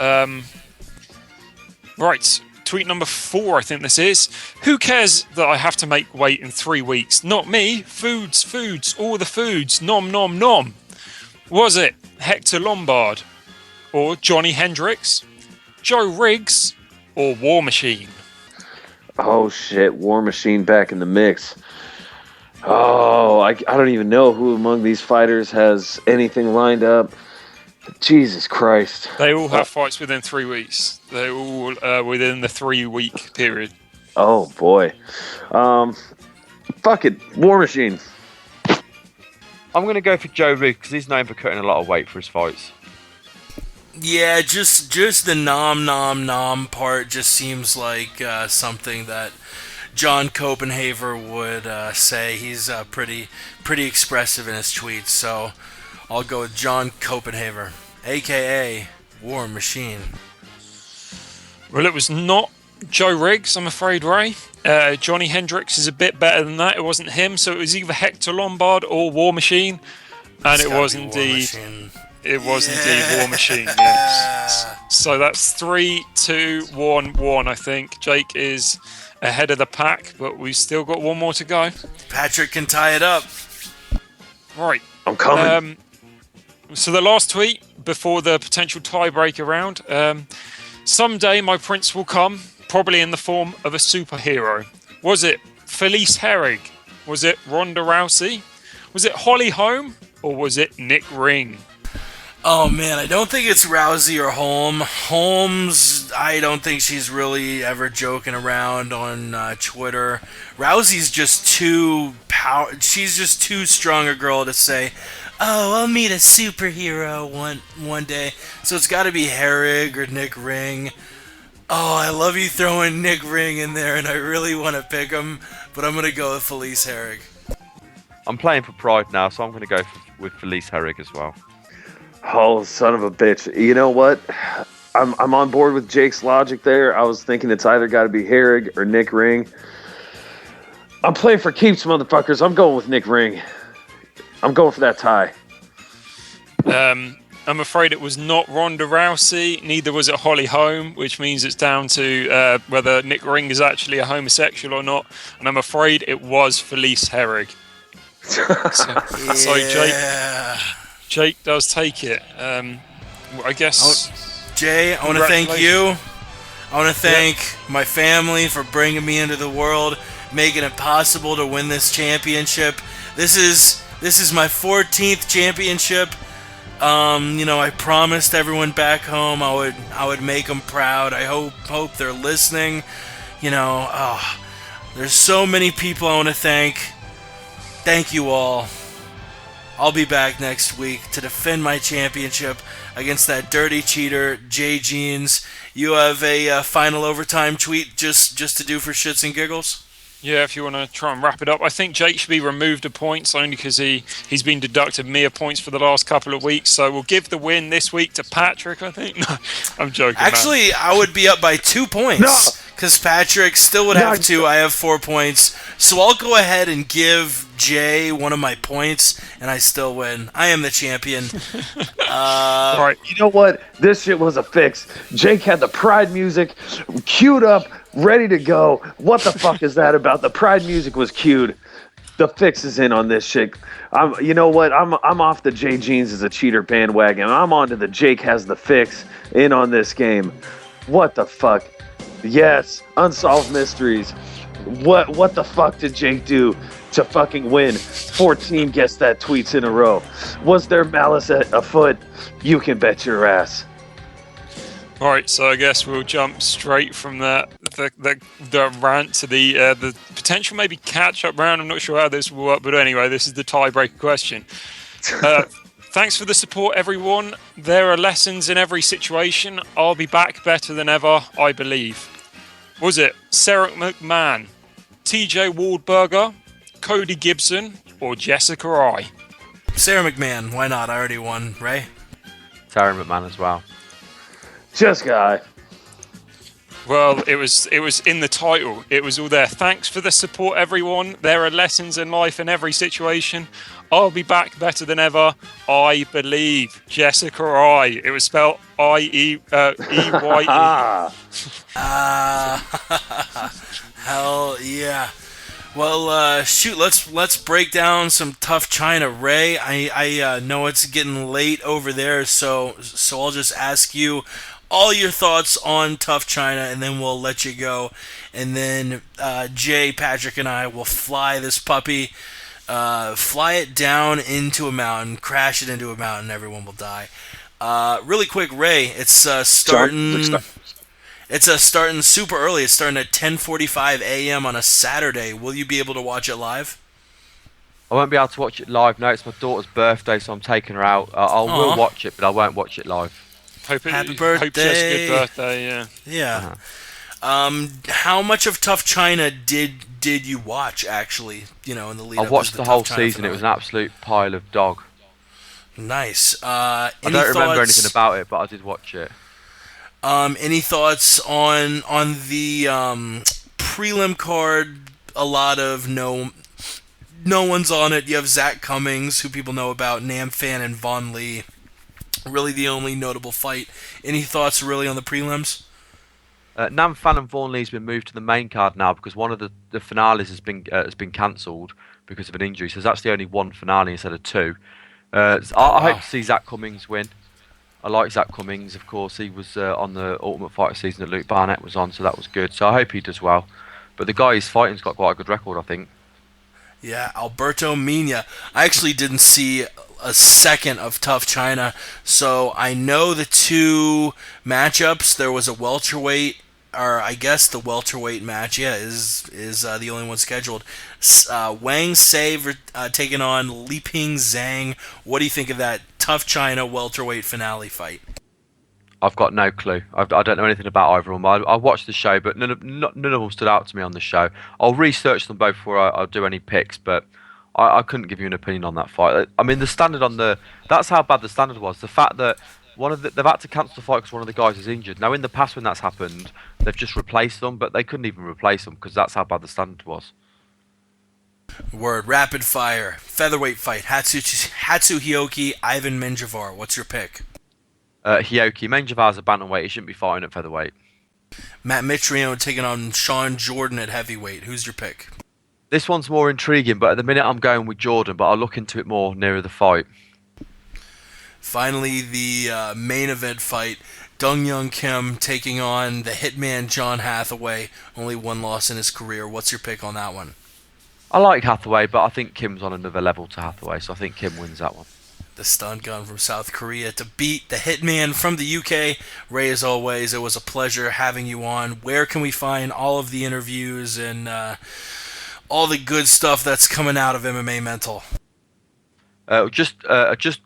Right, tweet number 4, I think this is. Who cares that I have to make weight in 3 weeks? Not me. Foods, all the foods. Nom, nom, nom. Was it Hector Lombard, or Johnny Hendricks, Joe Riggs, or War Machine? Oh shit, War Machine back in the mix. Oh, I don't even know who among these fighters has anything lined up. Jesus Christ. They all have fights within 3 weeks. They're all within the 3-week period. Oh boy. Fuck it, War Machine. I'm going to go for Joe Riggs because he's known for cutting a lot of weight for his fights. Yeah, just the nom part just seems like something that John Copenhaver would say. He's pretty expressive in his tweets, so I'll go with John Copenhaver, a.k.a. War Machine. Well, it was not Joe Riggs, I'm afraid, Ray. Johnny Hendricks is a bit better than that. It wasn't him, so it was either Hector Lombard or War Machine. And it was indeed... It was indeed War Machine, yes. So that's 3, 2, 1, 1, I think. Jake is ahead of the pack, but we've still got one more to go. Patrick can tie it up. Right. I'm coming. So the last tweet before the potential tiebreaker round. Someday my prince will come, probably in the form of a superhero. Was it Felice Herrig? Was it Ronda Rousey? Was it Holly Holm? Or was it Nick Ring? Oh man, I don't think it's Rousey or Holmes, I don't think she's really ever joking around on Twitter. Rousey's just she's just too strong a girl to say, oh, I'll meet a superhero one day. So it's got to be Herrig or Nick Ring. Oh, I love you throwing Nick Ring in there, and I really want to pick him, but I'm going to go with Felice Herrig. I'm playing for pride now, so I'm going to go with Felice Herrig as well. Oh, son of a bitch. You know what? I'm on board with Jake's logic there. I was thinking it's either got to be Herrig or Nick Ring. I'm playing for keeps, motherfuckers. I'm going with Nick Ring. I'm going for that tie. I'm afraid it was not Ronda Rousey. Neither was it Holly Holm, which means it's down to whether Nick Ring is actually a homosexual or not. And I'm afraid it was Felice Herrig. So Jake does take it. I guess. Jay, I want to thank you. I want to thank my family for bringing me into the world, making it possible to win this championship. This is my 14th championship. I promised everyone back home I would make them proud. I hope they're listening. There's so many people I want to thank. Thank you all. I'll be back next week to defend my championship against that dirty cheater, Jay Jeans. You have a final overtime tweet just to do for shits and giggles? Yeah, if you want to try and wrap it up. I think Jake should be removed of points only because he's been deducted mere points for the last couple of weeks. So we'll give the win this week to Patrick, I think. No, I'm joking. Actually, man. I would be up by 2 points because Patrick still would have 2. I have 4 points. So I'll go ahead and give Jay one of my points, and I still win. I am the champion. Right. You know what? This shit was a fix. Jake had the Pride music queued up, ready to go. What the fuck is that about? The Pride music was queued. The fix is in on this shit. You know what? I'm off the Jay Jeans as a cheater bandwagon. I'm on to the Jake has the fix in on this game. What the fuck? Yes, unsolved mysteries. What the fuck did Jake do to fucking win 14 guess that tweets in a row? Was there malice afoot? You can bet your ass. All right, so I guess we'll jump straight from the rant to the potential maybe catch-up round. I'm not sure how this will work, but anyway, this is the tiebreaker question. Thanks for the support, everyone. There are lessons in every situation. I'll be back better than ever, I believe. Was it Sarah McMahon, TJ Waldberger, Cody Gibson, or Jessica Eye? Sarah McMahon, why not? I already won, Ray. Sarah McMahon as well. Jessica Eye. Well, it was in the title. It was all there. Thanks for the support, everyone. There are lessons in life in every situation. I'll be back better than ever. I believe. Jessica Eye. It was spelled I-E-Y-E. Hell yeah. Well, shoot, let's break down some TUF China. Ray, I know it's getting late over there, so I'll just ask you all your thoughts on TUF China, and then we'll let you go. And then Jay, Patrick, and I will fly this puppy, fly it down into a mountain, crash it into a mountain. Everyone will die. Really quick, Ray, it's starting. It's starting super early. It's starting at 10:45 a.m. on a Saturday. Will you be able to watch it live? I won't be able to watch it live. No, it's my daughter's birthday, so I'm taking her out. I will watch it, but I won't watch it live. Happy birthday! Hope she has a good birthday. Yeah. Yeah. How much of TUF China did you watch actually? In the lead. I watched the whole season. Finale. It was an absolute pile of dog. Nice. I don't remember anything about it, but I did watch it. Any thoughts on the prelim card? A lot of no one's on it. You have Zach Cummings, who people know about, Nam Fan and Vaughn Lee. Really the only notable fight. Any thoughts really on the prelims? Nam Fan and Vaughn Lee's been moved to the main card now because one of the finales has been cancelled because of an injury. So that's the only one finale instead of two. I hope to see Zach Cummings win. I like Zach Cummings, of course. He was on the Ultimate Fighter season that Luke Barnett was on, so that was good. So I hope he does well. But the guy he's fighting's got quite a good record, I think. Yeah, Alberto Mina. I actually didn't see a second of TUF China, so I know the two matchups. There was a welterweight, or I guess the welterweight match, is the only one scheduled. Wang Sei taking on Liping Zhang. What do you think of that TUF China welterweight finale fight? I've got no clue. I don't know anything about either of them. I watched the show, but none of them stood out to me on the show. I'll research them both before I do any picks, but I couldn't give you an opinion on that fight. I mean, the standard that's how bad the standard was. The fact that they've had to cancel the fight because one of the guys is injured. Now, in the past when that's happened, they've just replaced them, but they couldn't even replace them because that's how bad the standard was. Word. Rapid fire. Featherweight fight. Hatsu Hioki, Ivan Menjivar. What's your pick? Hioki. Menjivar's a bantamweight. He shouldn't be fighting at featherweight. Matt Mitrione taking on Sean Jordan at heavyweight. Who's your pick? This one's more intriguing, but at the minute I'm going with Jordan, but I'll look into it more nearer the fight. Finally, the main event fight. Dong Young Kim taking on the hitman John Hathaway. Only one loss in his career. What's your pick on that one? I like Hathaway, but I think Kim's on another level to Hathaway, so I think Kim wins that one. The stun gun from South Korea to beat the hitman from the UK. Ray, as always, it was a pleasure having you on. Where can we find all of the interviews and all the good stuff that's coming out of MMA Mental? Just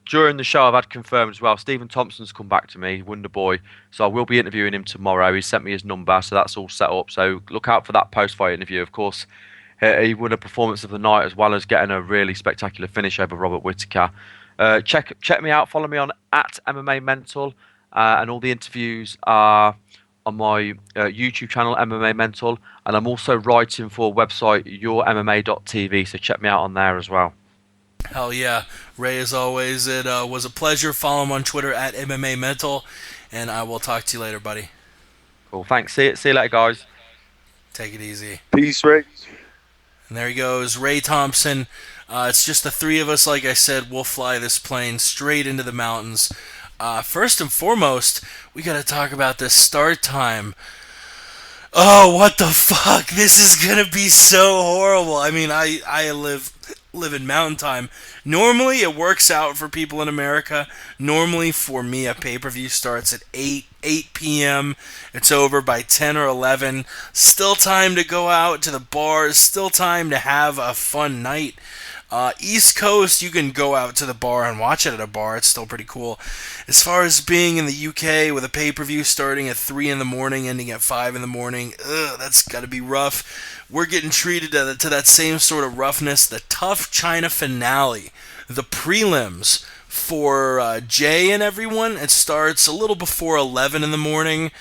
during the show, I've had confirmed as well. Stephen Thompson's come back to me, Wonder Boy, so I will be interviewing him tomorrow. He sent me his number, so that's all set up. So look out for that post-fight interview. Of course, he won a performance of the night as well as getting a really spectacular finish over Robert Whittaker. Check me out. Follow me on @MMA Mental, and all the interviews are on my YouTube channel MMA Mental, and I'm also writing for a website yourmma.tv. So check me out on there as well. Hell yeah. Ray, as always, it was a pleasure. Follow him on Twitter @MMA Mental, and I will talk to you later, buddy. Cool. Thanks. See you later, guys. Take it easy. Peace, Ray. And there he goes, Ray Thompson. It's just the three of us. Like I said, we'll fly this plane straight into the mountains. First and foremost, we got to talk about this start time. Oh, what the fuck? This is going to be so horrible. I mean, I live in mountain time. Normally, it works out for people in America. Normally, for me, a pay-per-view starts at 8 p.m. It's over by 10 or 11. Still time to go out to the bars. Still time to have a fun night. East Coast, you can go out to the bar and watch it at a bar. It's still pretty cool. As far as being in the UK with a pay-per-view starting at 3 in the morning, ending at 5 in the morning, that's got to be rough. We're getting treated to that same sort of roughness. The TUF China Finale, the prelims for Jay and everyone, it starts a little before 11 in the morning.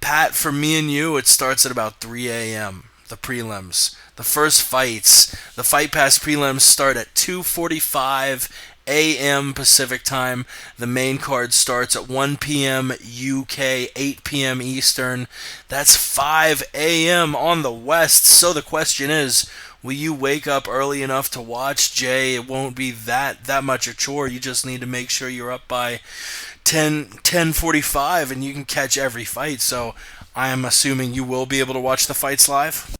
Pat, for me and you, it starts at about 3 a.m., the prelims. The first fights, the Fight Pass prelims start at 2:45 a.m. Pacific time. The main card starts at 1 p.m. UK, 8 p.m. Eastern. That's 5 a.m. on the West. So the question is, will you wake up early enough to watch, Jay? It won't be that much a chore. You just need to make sure you're up by 10:45 and you can catch every fight. So I am assuming you will be able to watch the fights live.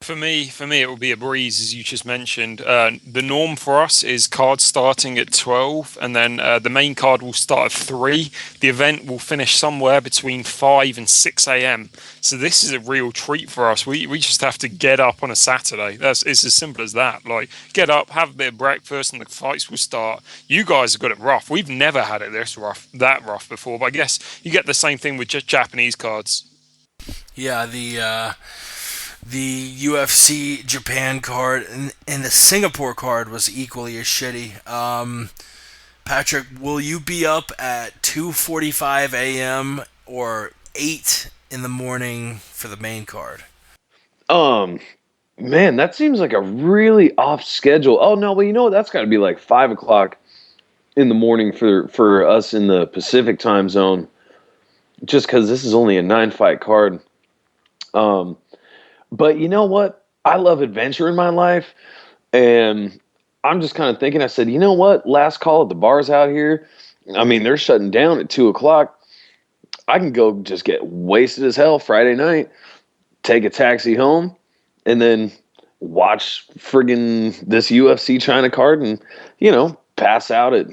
For me, it will be a breeze, as you just mentioned. The norm for us is cards starting at 12, and then the main card will start at 3. The event will finish somewhere between 5 and 6 a.m. So this is a real treat for us. We just have to get up on a Saturday. It's as simple as that. Like, get up, have a bit of breakfast, and the fights will start. You guys have got it rough. We've never had it that rough before, but I guess you get the same thing with just Japanese cards. Yeah, the UFC Japan card and the Singapore card was equally as shitty. Patrick, will you be up at 2:45 a.m. or 8 in the morning for the main card? Man, that seems like a really off schedule. Oh no, well, you know what? That's got to be like 5 o'clock in the morning for us in the Pacific time zone. Just because this is only a 9-fight card. But you know what? I love adventure in my life, and I'm just kind of thinking. I said, you know what? Last call at the bars out here. I mean, they're shutting down at 2 o'clock. I can go just get wasted as hell Friday night, take a taxi home, and then watch friggin' this UFC China card, and pass out at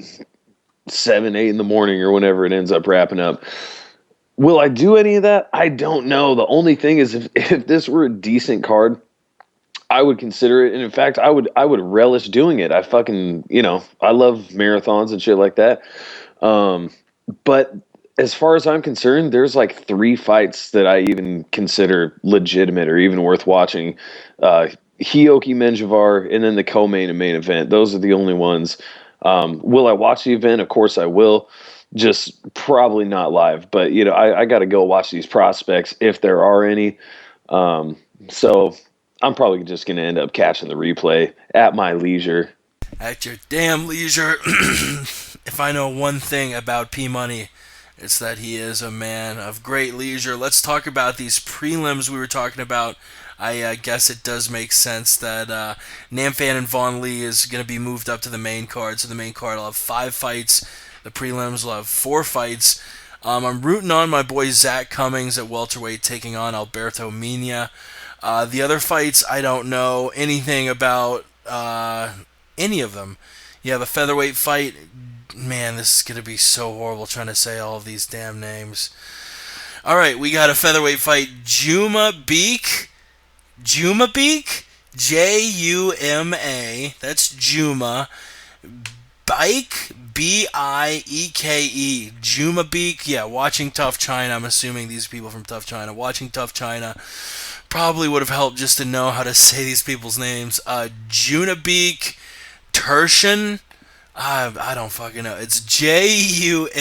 7, 8 in the morning or whenever it ends up wrapping up. Will I do any of that? I don't know. The only thing is, if this were a decent card, I would consider it. And in fact, I would relish doing it. I fucking, I love marathons and shit like that. But as far as I'm concerned, there's like 3 fights that I even consider legitimate or even worth watching. Hioki Menjivar, and then the co-main and main event. Those are the only ones. Will I watch the event? Of course I will. Just probably not live, but I got to go watch these prospects if there are any. So I'm probably just going to end up catching the replay at my leisure. At your damn leisure. If I know one thing about P Money, it's that he is a man of great leisure. Let's talk about these prelims we were talking about. I guess it does make sense that Namfan and Vaughn Lee is going to be moved up to the main card. So the main card will have 5 fights. The prelims will have 4 fights. I'm rooting on my boy Zach Cummings at welterweight taking on Alberto Mina. The other fights, I don't know anything about any of them. You have a featherweight fight. Man, this is going to be so horrible trying to say all of these damn names. All right, we got a featherweight fight. Juma Beek. Juma. That's Juma. Bike. Bieke. Juma Beek. Yeah, watching TUF China. I'm assuming these people from TUF China. Watching TUF China probably would have helped just to know how to say these people's names. Junabeek Tertian. I don't fucking know. It's Jumabieke.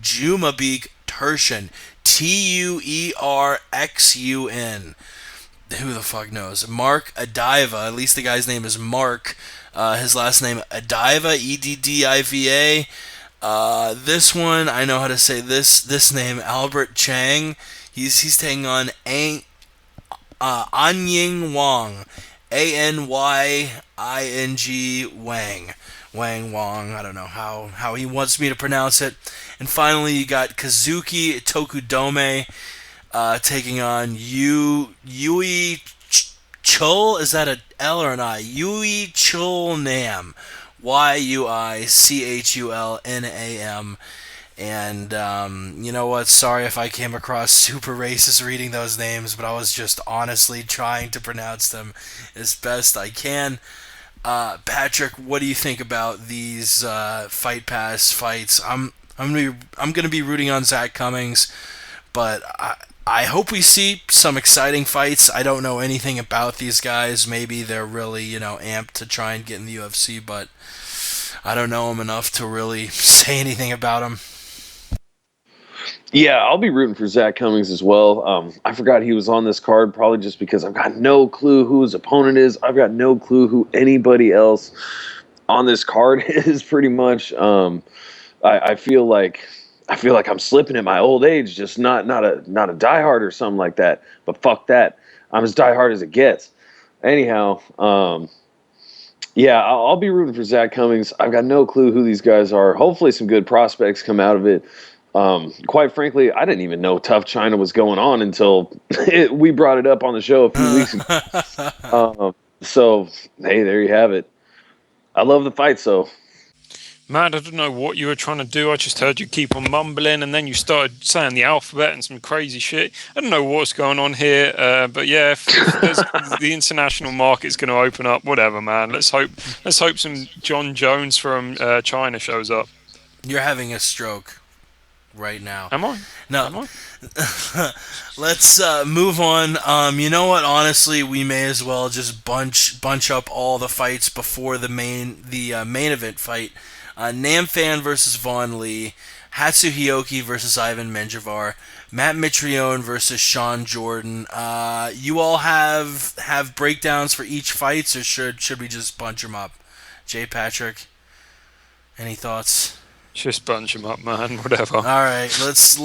Jumabeek Tertian. Turxun. Who the fuck knows? Mark Adiva. At least the guy's name is Mark. His last name Adiva. Eddiva. This one, I know how to say this name. Albert Chang. He's taking on Anying Wong. Anying Wang. Wang Wong. I don't know how he wants me to pronounce it. And finally, you got Kazuki Tokudome taking on Yui Chul. Is that an L or an I? Yui Chul Nam. Yuichulnam. And you know what? Sorry if I came across super racist reading those names, but I was just honestly trying to pronounce them as best I can. Patrick, what do you think about these Fight Pass fights? I'm gonna be rooting on Zach Cummings, but I hope we see some exciting fights. I don't know anything about these guys. Maybe they're really amped to try and get in the UFC, but I don't know them enough to really say anything about them. Yeah, I'll be rooting for Zach Cummings as well. I forgot he was on this card, probably just because I've got no clue who his opponent is. I've got no clue who anybody else on this card is. Pretty much, I feel like I'm slipping in my old age, just not a diehard or something like that. But fuck that, I'm as diehard as it gets. Anyhow, yeah, I'll be rooting for Zach Cummings. I've got no clue who these guys are. Hopefully, some good prospects come out of it. Quite frankly, I didn't even know TUF China was going on until we brought it up on the show a few weeks ago. So, hey, there you have it. I love the fight, so. Man, I don't know what you were trying to do. I just heard you keep on mumbling, and then you started saying the alphabet and some crazy shit. I don't know what's going on here, but yeah, if the international market's going to open up, whatever, man. Let's hope some John Jones from China shows up. You're having a stroke right now. Am I? No. Am I? Let's move on. You know what? Honestly, we may as well just bunch up all the fights before the main event fight. Nam Fan versus Vaughn Lee, Hatsu Hioki versus Ivan Menjivar, Matt Mitrione versus Sean Jordan. You all have breakdowns for each fights, or should we just bunch them up? J. Patrick, any thoughts? Just bunch them up, man. Whatever. All right, let's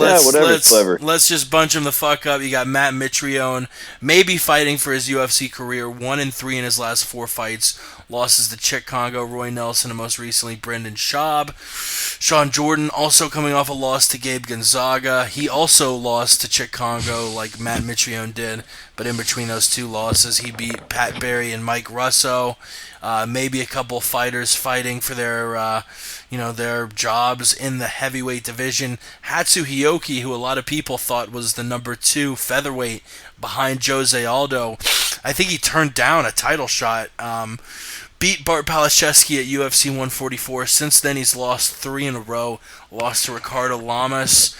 just bunch him the fuck up. You got Matt Mitrione, maybe fighting for his UFC career, 1-3 in his last 4 fights. Losses to Chick Congo, Roy Nelson, and most recently Brendan Schaub. Sean Jordan also coming off a loss to Gabe Gonzaga. He also lost to Chick Congo like Matt Mitrione did, but in between those 2 losses, he beat Pat Barry and Mike Russo. Maybe a couple fighters fighting for their jobs in the heavyweight division. Hatsu Hioki, who a lot of people thought was the number 2 featherweight behind Jose Aldo. I think he turned down a title shot. Beat Bart Palashevsky at UFC 144. Since then, he's lost 3 in a row. Lost to Ricardo Lamas,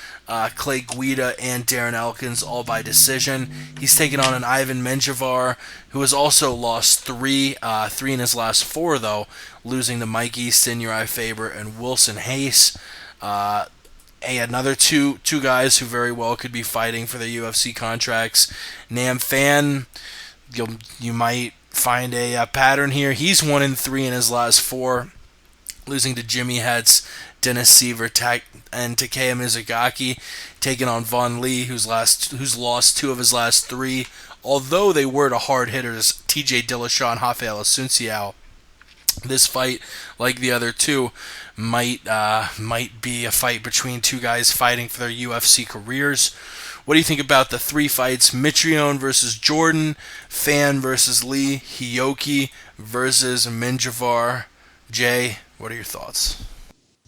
Clay Guida, and Darren Elkins, all by decision. He's taken on an Ivan Menjivar, who has also lost 3 in his last 4, though, losing to Mike Easton, Uriah Faber, and Wilson Hayes. Another two guys who very well could be fighting for their UFC contracts. Nam Fan, you might find a pattern here. He's 1-3 in his last 4, losing to Jimmy Hetz, Dennis Seaver, and Takeya Mizugaki, taking on Vaughn Lee, who's lost 2 of his last 3, although they were to hard hitters, TJ Dillashaw and Rafael Asunciao. This fight, like the other 2, might be a fight between 2 guys fighting for their UFC careers. What do you think about the 3 fights? Mitrione versus Jordan, Fan versus Lee, Hioki versus Menjivar. Jay, what are your thoughts?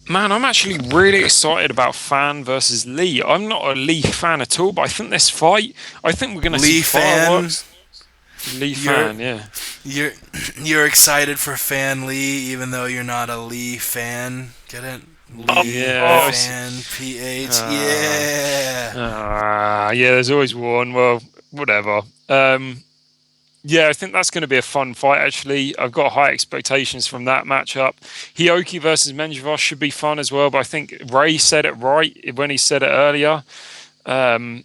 Man, I'm actually really excited about Fan versus Lee. I'm not a Lee fan at all, but I think this fight, I think we're going to see fireworks. Lee Fan, yeah. You're excited for Fan Lee, even though you're not a Lee fan. Get it? Lee Fan PH. Yeah, there's always one. Well, whatever. Yeah, I think that's going to be a fun fight, actually. I've got high expectations from that matchup. Hioki versus Menjivar should be fun as well, but I think Ray said it right when he said it earlier. That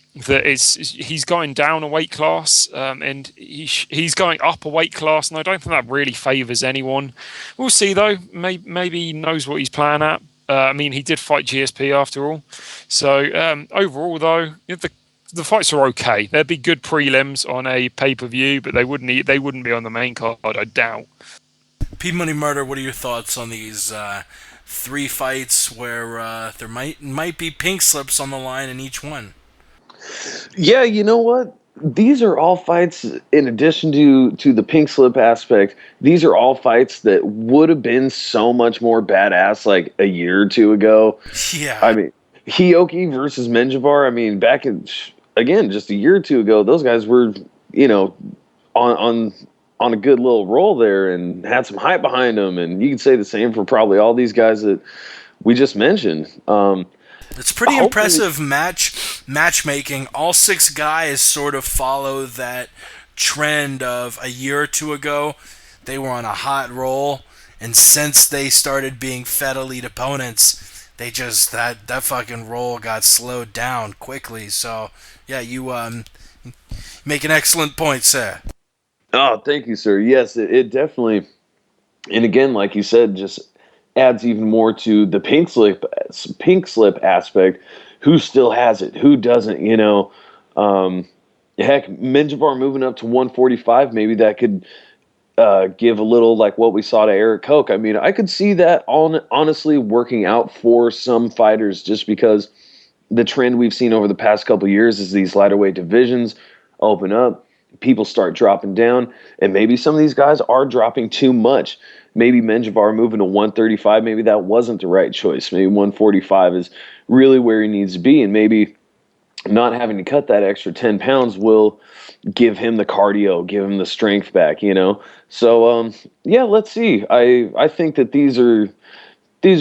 he's going down a weight class, and he's going up a weight class, and I don't think that really favours anyone. We'll see, though. Maybe he knows what he's playing at. I mean, he did fight GSP after all. So overall, though, the fights are okay. There'd be good prelims on a pay-per-view, but they wouldn't be on the main card, I doubt. P Money Murder, what are your thoughts on these 3 fights where there might be pink slips on the line in each one? Yeah, you know what? These are all fights, in addition to the pink slip aspect, these are all fights that would have been so much more badass like a year or 2 ago. Yeah. I mean, Hioki versus Menjivar, I mean, back in, again, just a year or 2 ago, those guys were, on a good little roll there and had some hype behind them. And you could say the same for probably all these guys that we just mentioned. It's pretty impressive matchmaking. All 6 guys sort of follow that trend of a year or 2 ago. They were on a hot roll, and since they started being fed elite opponents, they just that fucking roll got slowed down quickly. So yeah, you make an excellent point, sir. Oh, thank you, sir. Yes, it definitely, and again, like you said, just adds even more to the pink slip aspect. Who still has it? Who doesn't? Um, heck, Menjivar moving up to 145, maybe that could give a little like what we saw to Eric Koch. I mean, I could see that honestly working out for some fighters, just because the trend we've seen over the past couple of years is these lighter weight divisions open up, people start dropping down, and maybe some of these guys are dropping too much. Maybe Menjivar moving to 135, maybe that wasn't the right choice. Maybe 145 is really where he needs to be, and maybe not having to cut that extra 10 pounds will give him the cardio, give him the strength back. So yeah, let's see. I think that these are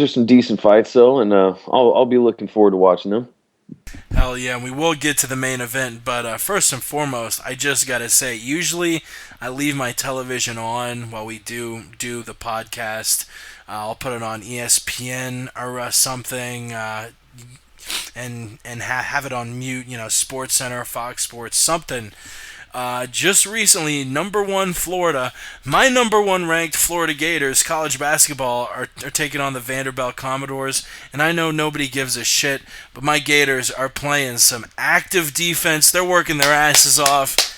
some decent fights though, and I'll be looking forward to watching them. Hell yeah, and we will get to the main event, but first and foremost, I just gotta say, usually I leave my television on while we do the podcast. I'll put it on ESPN or something, and have it on mute, Sports Center, Fox Sports, something. Just recently, number one Florida, my number one ranked Florida Gators, college basketball, are taking on the Vanderbilt Commodores, and I know nobody gives a shit, but my Gators are playing some active defense. They're working their asses off.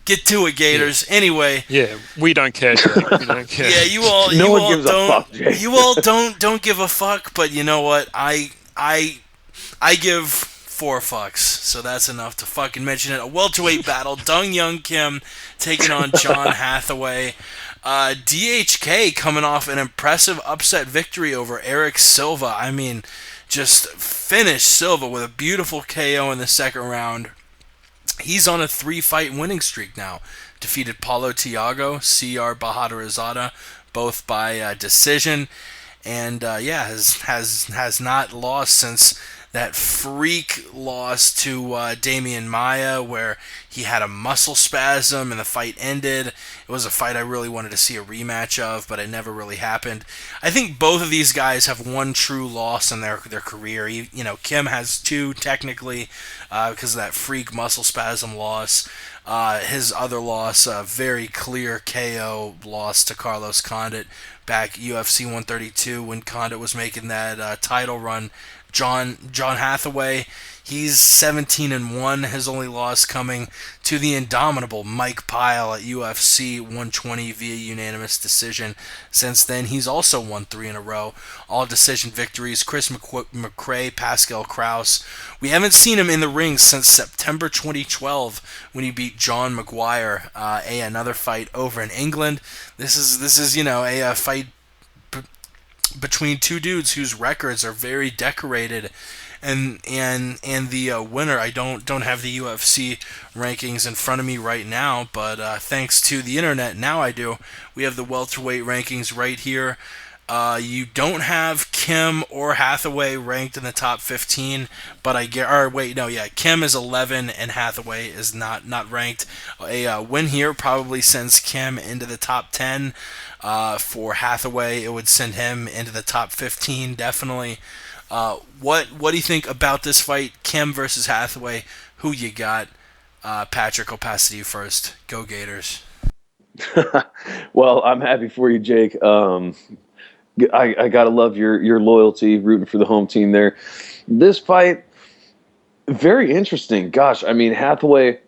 Get to it, Gators. Yeah. Anyway. Yeah, we don't care, Jake. We don't care. Yeah, you all. No you one all gives don't, a fuck, Jake. You all don't give a fuck. But you know what? I give 4 fucks, so that's enough to fucking mention it. A welterweight battle: Dong Young Kim taking on John Hathaway. DHK coming off an impressive upset victory over Eric Silva. I mean, just finished Silva with a beautiful KO in the second round. He's on a 3-fight winning streak now. Defeated Paulo Tiago, CR Bahadurizada, both by decision, and has not lost since that freak loss to Damian Maia, where he had a muscle spasm and the fight ended. It was a fight I really wanted to see a rematch of, but it never really happened. I think both of these guys have one true loss in their career. Kim has 2 technically because of that freak muscle spasm loss. His other loss, a very clear KO loss to Carlos Condit back UFC 132 when Condit was making that title run. John Hathaway, he's 17-1. His only loss coming to the indomitable Mike Pyle at UFC 120 via unanimous decision. Since then, he's also won 3 in a row. All decision victories. Chris McRae, Pascal Kraus. We haven't seen him in the ring since September 2012 when he beat John McGuire. Another fight over in England. This is a fight between 2 dudes whose records are very decorated, and the winner, I don't have the UFC rankings in front of me right now, but thanks to the internet, now I do. We have the welterweight rankings right here. You don't have Kim or Hathaway ranked in the top 15, but Kim is 11 and Hathaway is not ranked. A win here probably sends Kim into the top 10. For Hathaway, it would send him into the top 15, definitely. What do you think about this fight, Kim versus Hathaway? Who you got? Patrick, I'll pass it to you first. Go Gators. Well, I'm happy for you, Jake. I gotta love your loyalty, rooting for the home team there. This fight, very interesting. Gosh, I mean, Hathaway,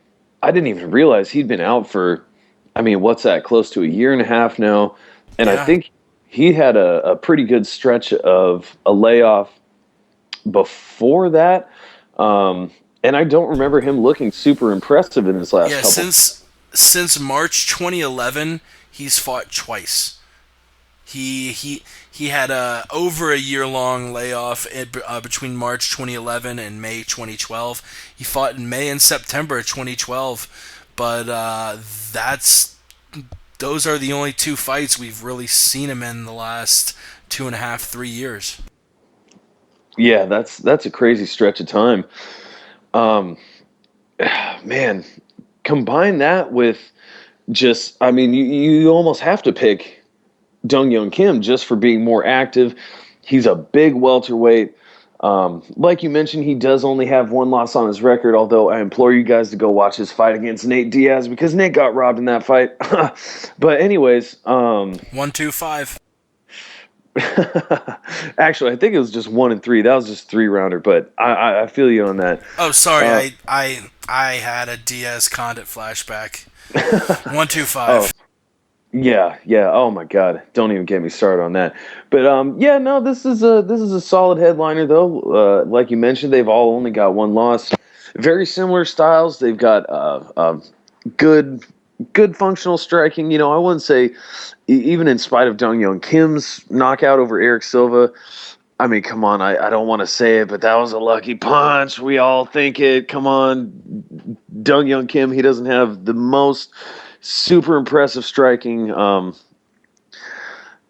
I didn't even realize he'd been out for, what's that, close to a year and a half now. And yeah. I think he had a pretty good stretch of a layoff before that. And I don't remember him looking super impressive in his last couple. Since March 2011, he's fought twice. He had over a year-long layoff between March 2011 and May 2012. He fought in May and September 2012, but those are the only 2 fights we've really seen him in the last 2.5-3 years. Yeah, that's a crazy stretch of time. Man, combine that with just, you almost have to pick Dong Young Kim just for being more active. He's a big welterweight. Like you mentioned, he does only have one loss on his record, although I implore you guys to go watch his fight against Nate Diaz because Nate got robbed in that fight. But anyways, 1-2-5. actually, I think it was just 1-3. That was just 3-rounder, but I feel you on that. Oh, sorry, I had a Diaz Condit flashback. 1-2-5. Oh. Yeah. Oh my God, don't even get me started on that. But yeah, no, this is a solid headliner though. Like you mentioned, they've all only got one loss. Very similar styles. They've got good functional striking. You know, I wouldn't say even in spite of Dong Young Kim's knockout over Eric Silva. I mean, come on, I don't want to say it, but that was a lucky punch. We all think it. Come on, Dong Young Kim, he doesn't have the most super impressive striking.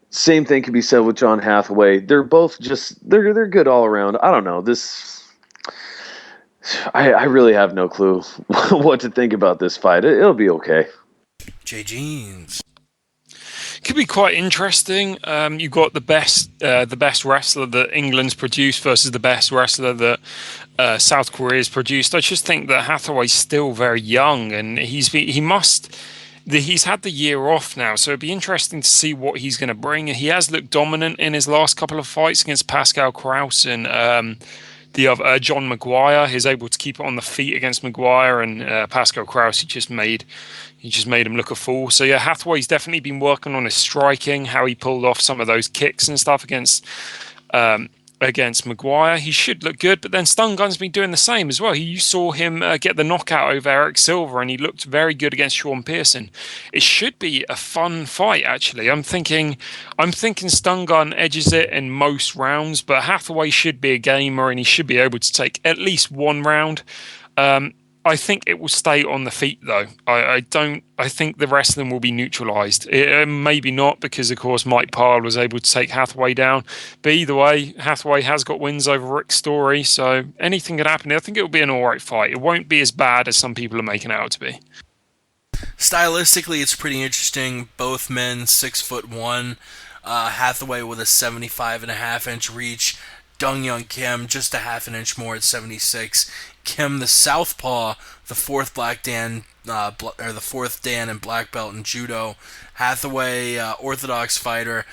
Same thing can be said with John Hathaway. They're both just they're good all around. I don't know. I really have no clue what to think about this fight. It'll be okay. J Jeans. Could be quite interesting. You've got the best wrestler that England's produced versus the best wrestler that South Korea's produced. I just think that Hathaway's still very young, and he's had the year off now, so it'd be interesting to see what he's going to bring. He has looked dominant in his last couple of fights against Pascal Kraus and the other John Maguire. He's able to keep it on the feet against Maguire, and Pascal Kraus, he just made him look a fool. So yeah, Hathaway's definitely been working on his striking, how he pulled off some of those kicks and stuff against Maguire. He should look good, but then Stun Gun's been doing the same as well. You saw him get the knockout over Eric Silva, and he looked very good against Sean Pearson. It should be a fun fight, actually. I'm thinking Stun Gun edges it in most rounds, but Hathaway should be a gamer, and he should be able to take at least one round. I think it will stay on the feet, though. I think the rest of them will be neutralised. Maybe not, because, of course, Mike Pyle was able to take Hathaway down. But either way, Hathaway has got wins over Rick Story, so anything could happen. I think it will be an all right fight. It won't be as bad as some people are making it out to be. Stylistically, it's pretty interesting. Both men 6'1". Hathaway with a 75.5-inch reach. Dong Young Kim just a half an inch more at 76. Kim the southpaw, the fourth Dan and black belt in judo. Hathaway, orthodox fighter,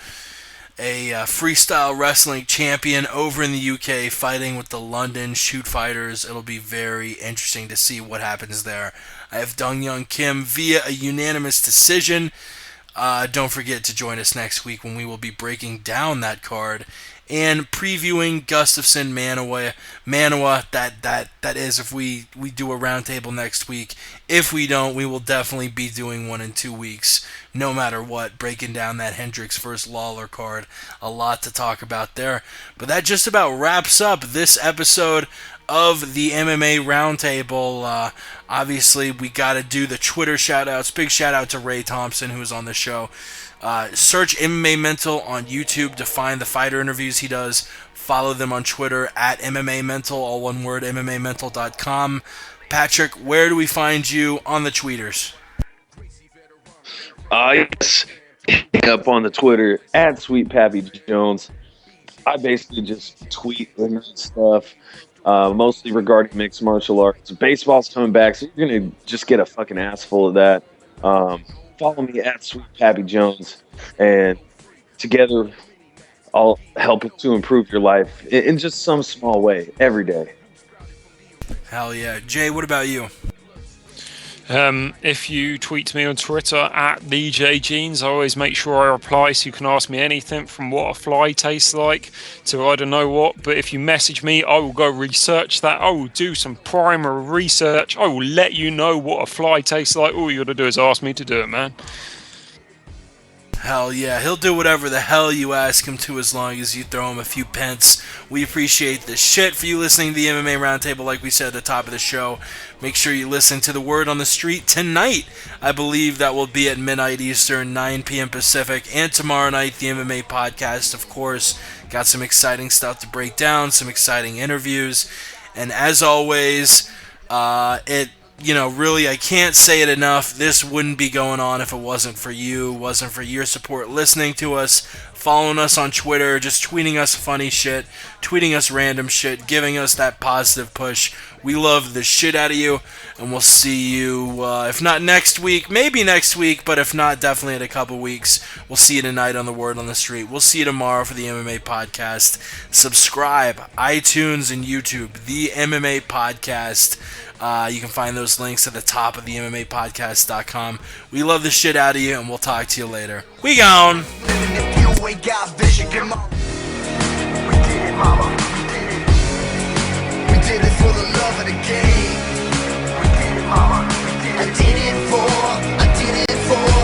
a freestyle wrestling champion over in the UK, fighting with the London shoot fighters. It'll be very interesting to see what happens there. I have Dong Young Kim via a unanimous decision. Don't forget to join us next week when we will be breaking down that card and previewing Gustafsson Manawa. That is, if we do a roundtable next week. If we don't, we will definitely be doing one in 2 weeks, no matter what, breaking down that Hendricks versus Lawler card. A lot to talk about there. But that just about wraps up this episode of the MMA Roundtable. Obviously, we got to do the Twitter shout-outs. Big shout-out to Ray Thompson, who was on the show. Search MMA Mental on YouTube to find the fighter interviews he does. Follow them on Twitter at MMA Mental, all one word, MMAmental.com. Patrick, where do we find you on the tweeters? Yes. Up on the Twitter at Sweet Pappy Jones. I basically just tweet and stuff, mostly regarding mixed martial arts. Baseball's coming back, so you're going to just get a fucking ass full of that. Follow me at Sweet Pappy Jones, and together I'll help to improve your life in just some small way every day. Hell yeah. Jay, what about you? If you tweet me on Twitter at DJJeans, I always make sure I reply, so you can ask me anything from what a fly tastes like to I don't know what. But if you message me, I will go research that. I will do some primary research. I will let you know what a fly tastes like. All you got to do is ask me to do it, man. Hell yeah, he'll do whatever the hell you ask him to, as long as you throw him a few pence. We appreciate the shit for you listening to the MMA Roundtable. Like we said at the top of the show, make sure you listen to the Word on the Street tonight. I believe that will be at midnight Eastern, 9 p.m. Pacific, and tomorrow night, the MMA podcast, of course. Got some exciting stuff to break down, some exciting interviews, and as always, really, I can't say it enough. This wouldn't be going on if it wasn't for you, wasn't for your support, listening to us, following us on Twitter, just tweeting us funny shit, tweeting us random shit, giving us that positive push. We love the shit out of you, and we'll see you, if not next week, maybe next week, but if not, definitely in a couple weeks. We'll see you tonight on The Word on the Street. We'll see you tomorrow for the MMA Podcast. Subscribe, iTunes and YouTube, the MMA Podcast. You can find those links at the top of the MMApodcast.com. We love the shit out of you, and we'll talk to you later. We gone! If you ain't got vision, come on. We did it, mama. We did it. We did it for the love of the game. We did it, mama. We did it. I did it for